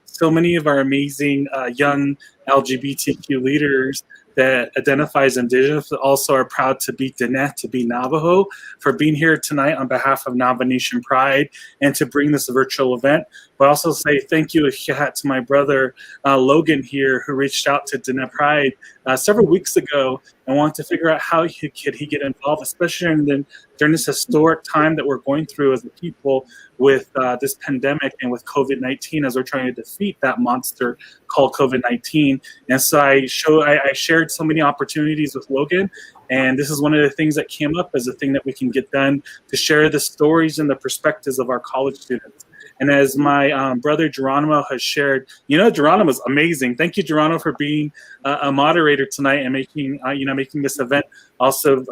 so many of our amazing young LGBTQ leaders that identify as Indigenous, but also are proud to be Diné, to be Navajo, for being here tonight on behalf of Navajo Nation Pride and to bring this virtual event. But also say thank you to my brother Logan here, who reached out to Diné Pride several weeks ago and wanted to figure out how he could get involved, especially during this historic time that we're going through as a people with this pandemic and with COVID-19, as we're trying to defeat that monster called COVID-19. And so I shared so many opportunities with Logan, and this is one of the things that came up as a thing that we can get done to share the stories and the perspectives of our college students. And as my brother Geronimo has shared, you know, Geronimo's amazing. Thank you, Geronimo, for being a moderator tonight and making this event also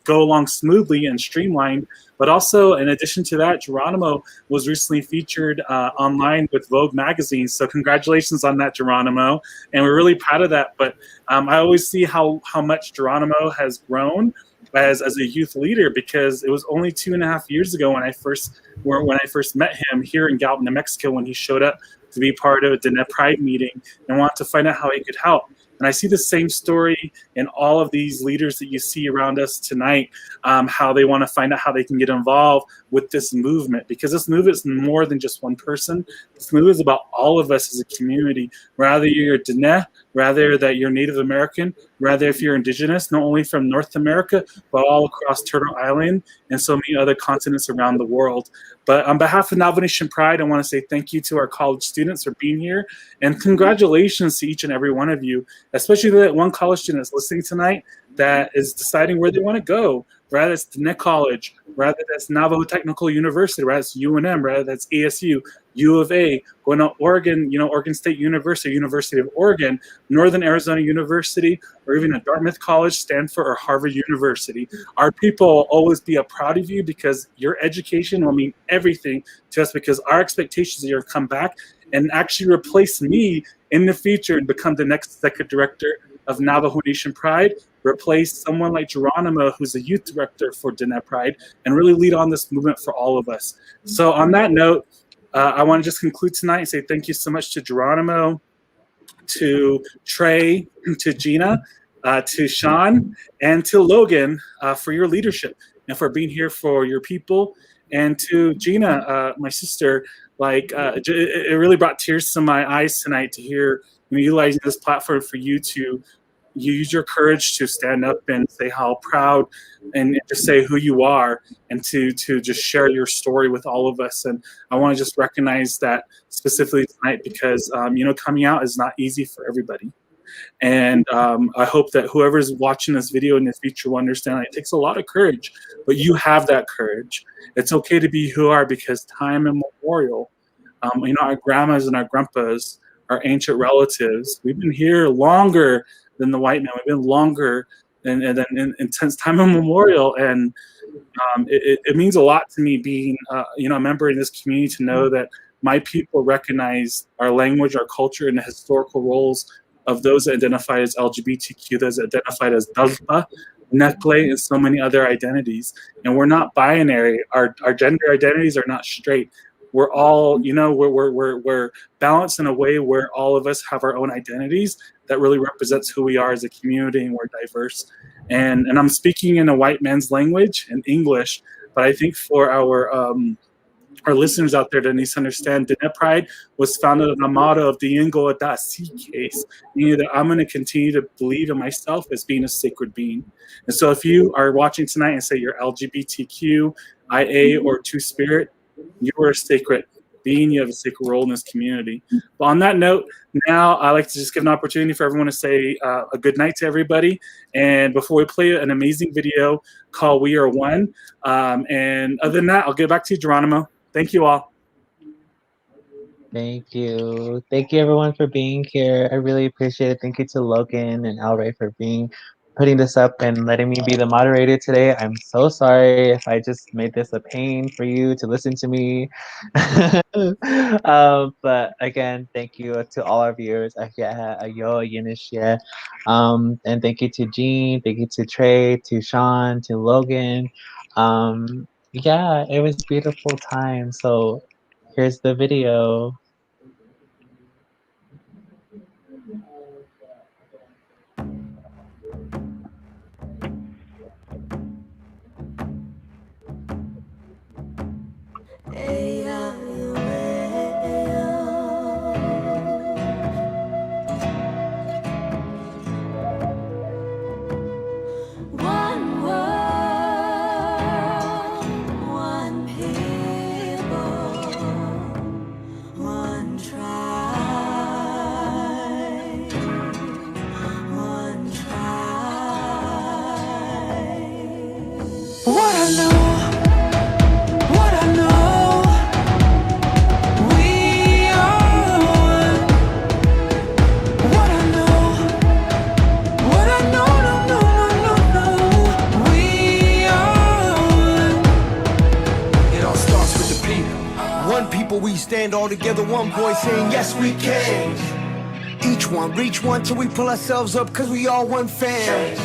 go along smoothly and streamlined. But also, in addition to that, Geronimo was recently featured online with Vogue magazine. So congratulations on that, Geronimo. And we're really proud of that. But I always see how much Geronimo has grown as a youth leader, because it was only 2.5 years ago when I first met him here in Gallup, New Mexico, when he showed up to be part of a Diné Pride meeting and wanted to find out how he could help. And I see the same story in all of these leaders that you see around us tonight, how they want to find out how they can get involved with this movement, because this movement is more than just one person. This movement is about all of us as a community, rather you're Diné, rather that you're Native American, rather if you're Indigenous, not only from North America, but all across Turtle Island and so many other continents around the world. But on behalf of Navajo Nation Pride, I want to say thank you to our college students for being here, and congratulations to each and every one of you, especially that one college student that's listening tonight that is deciding where they want to go, whether it's Diné College, whether that's Navajo Technical University, whether it's UNM, whether that's ASU, U of A, going to Oregon, Oregon State University, University of Oregon, Northern Arizona University, or even at Dartmouth College, Stanford, or Harvard University. Our people will always be proud of you because your education will mean everything to us, because our expectations are you'll come back and actually replace me in the future and become the next executive director of Navajo Nation Pride, replace someone like Geronimo, who's a youth director for Diné Pride, and really lead on this movement for all of us. So on that note, I want to just conclude tonight and say thank you so much to Geronimo, to Trey, to Geena, to Sean, and to Logan for your leadership and for being here for your people. And to Geena, my sister, it really brought tears to my eyes tonight to hear you utilizing this platform for you to use your courage to stand up and say how proud and just say who you are, and to just share your story with all of us. And I want to just recognize that specifically tonight because, coming out is not easy for everybody. And I hope that whoever's watching this video in the future will understand that it takes a lot of courage, but you have that courage. It's okay to be who you are because time immemorial, our grandmas and our grandpas, our ancient relatives, we've been here longer than the white man. We've been longer than since time immemorial, and it means a lot to me being a member in this community to know that my people recognize our language, our culture, and the historical roles of those identified as LGBTQ, those identified as Dalpa, Nekle, and so many other identities. And we're not binary. Our gender identities are not straight. We're all, we're balanced in a way where all of us have our own identities that really represents who we are as a community, and we're diverse. And I'm speaking in a white man's language, in English, but I think for our listeners out there that need to understand, Diné Pride was founded on the motto of the Ingo Adasi case, meaning that I'm going to continue to believe in myself as being a sacred being. And so if you are watching tonight and say you're LGBTQ, IA, or Two-Spirit, you are a sacred being. You have a sacred role in this community. But on that note, now I'd like to just give an opportunity for everyone to say a good night to everybody. And before we play an amazing video called We Are One, and other than that, I'll get back to you, Geronimo. Thank you all. Thank you. Thank you everyone for being here. I really appreciate it. Thank you to Logan and Alray for putting this up and letting me be the moderator today. I'm so sorry if I just made this a pain for you to listen to me. But again, thank you to all our viewers. And thank you to Jean, thank you to Trey, to Sean, to Logan. Yeah, it was a beautiful time. So here's the video. One world, one people, one tribe, one tribe. What I know. What I know, we are one. What I know, no, we are one. It all starts with the people. One people, we stand all together, one voice saying yes we can. Each one, reach one till we pull ourselves up, cause we all one fam.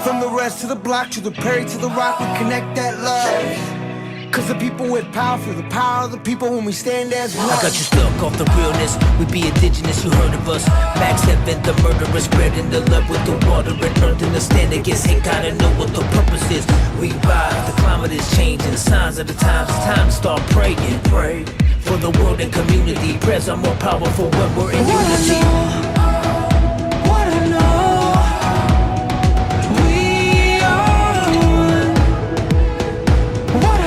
From the rest to the block, to the prairie, to the rock, we connect that love. Cause the people with power feel the power of the people when we stand as one. I got you stuck off the realness. We be indigenous, you heard of us. Max Heaven, the murderer, spreading the love with the water and earth and the stand against hate. Gotta know what the purpose is. We rise, the climate is changing, the signs of the times. It's time to start praying. Pray for the world and community. Prayers are more powerful when we're in unity. What I know, we are one. What I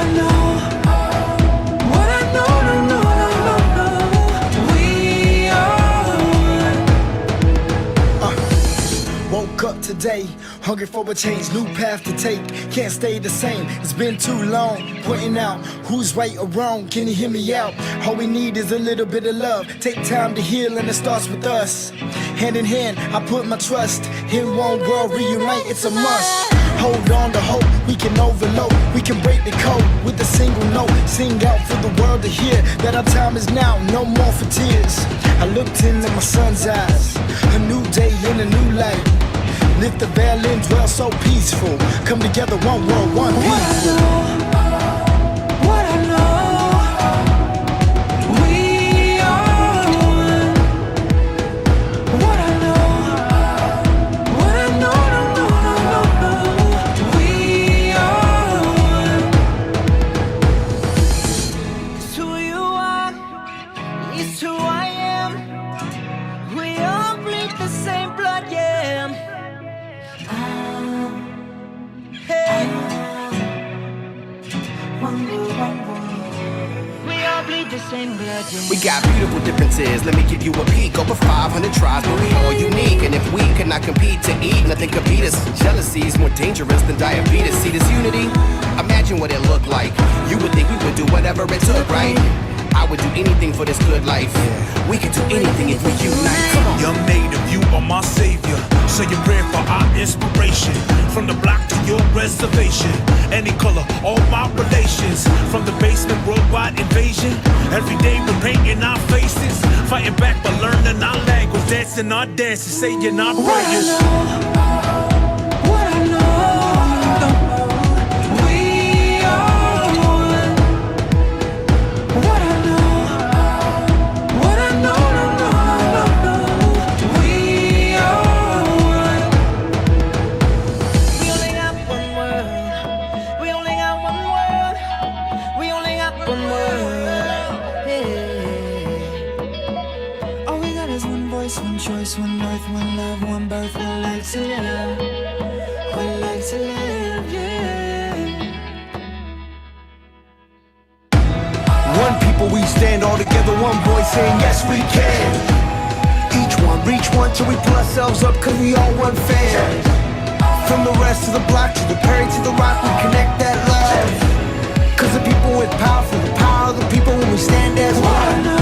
know, no, we are one. Woke up today, hugging hungry for a change, new path to take. Can't stay the same, it's been too long. Pointing out who's right or wrong, can you hear me out? All we need is a little bit of love. Take time to heal and it starts with us. Hand in hand, I put my trust. In one world, reunite, it's a must. Hold on to hope, we can overload. We can break the code with a single note. Sing out for the world to hear that our time is now, no more for tears. I looked into my son's eyes, a new day in a new light. Lift the veil and dwell so peaceful. Come together, one world, one people. What I know, we are one. What I know, no, we are one. It's who you are, it's who I am. We all bleed the same blood, yeah. Hey. We all bleed the same blood, yeah. We got beautiful differences, let me give you a peek. Over 500 tribes, but we all unique. And if we could not compete to eat, nothing could beat us. Jealousy is more dangerous than diabetes. See this unity? Imagine what it looked like. You would think we would do whatever it took, right? I would do anything for this good life. We could do anything if we unite. Come on. Young native, you are my savior. Say a prayer for our inspiration. From the block to your reservation. Any color, all my relations. From the basement, worldwide invasion. Every day we're painting our faces. Fighting back but learning our language. Dancing our dances, saying our prayers. What I know, we are one. What I know, we are one. We only got one world. We only got one world. We only got one world. Yeah. All we got is one voice, one choice, one earth, one love, one birth, one life to live. One life to live, yeah. One people, we stand all together, one voice saying yes we can. Each one, reach one till we pull ourselves up, cause we all one fam. From the rest of the block to the Perry to the rock, we connect that love. Cause the people with power, for the power of the people when we stand as one.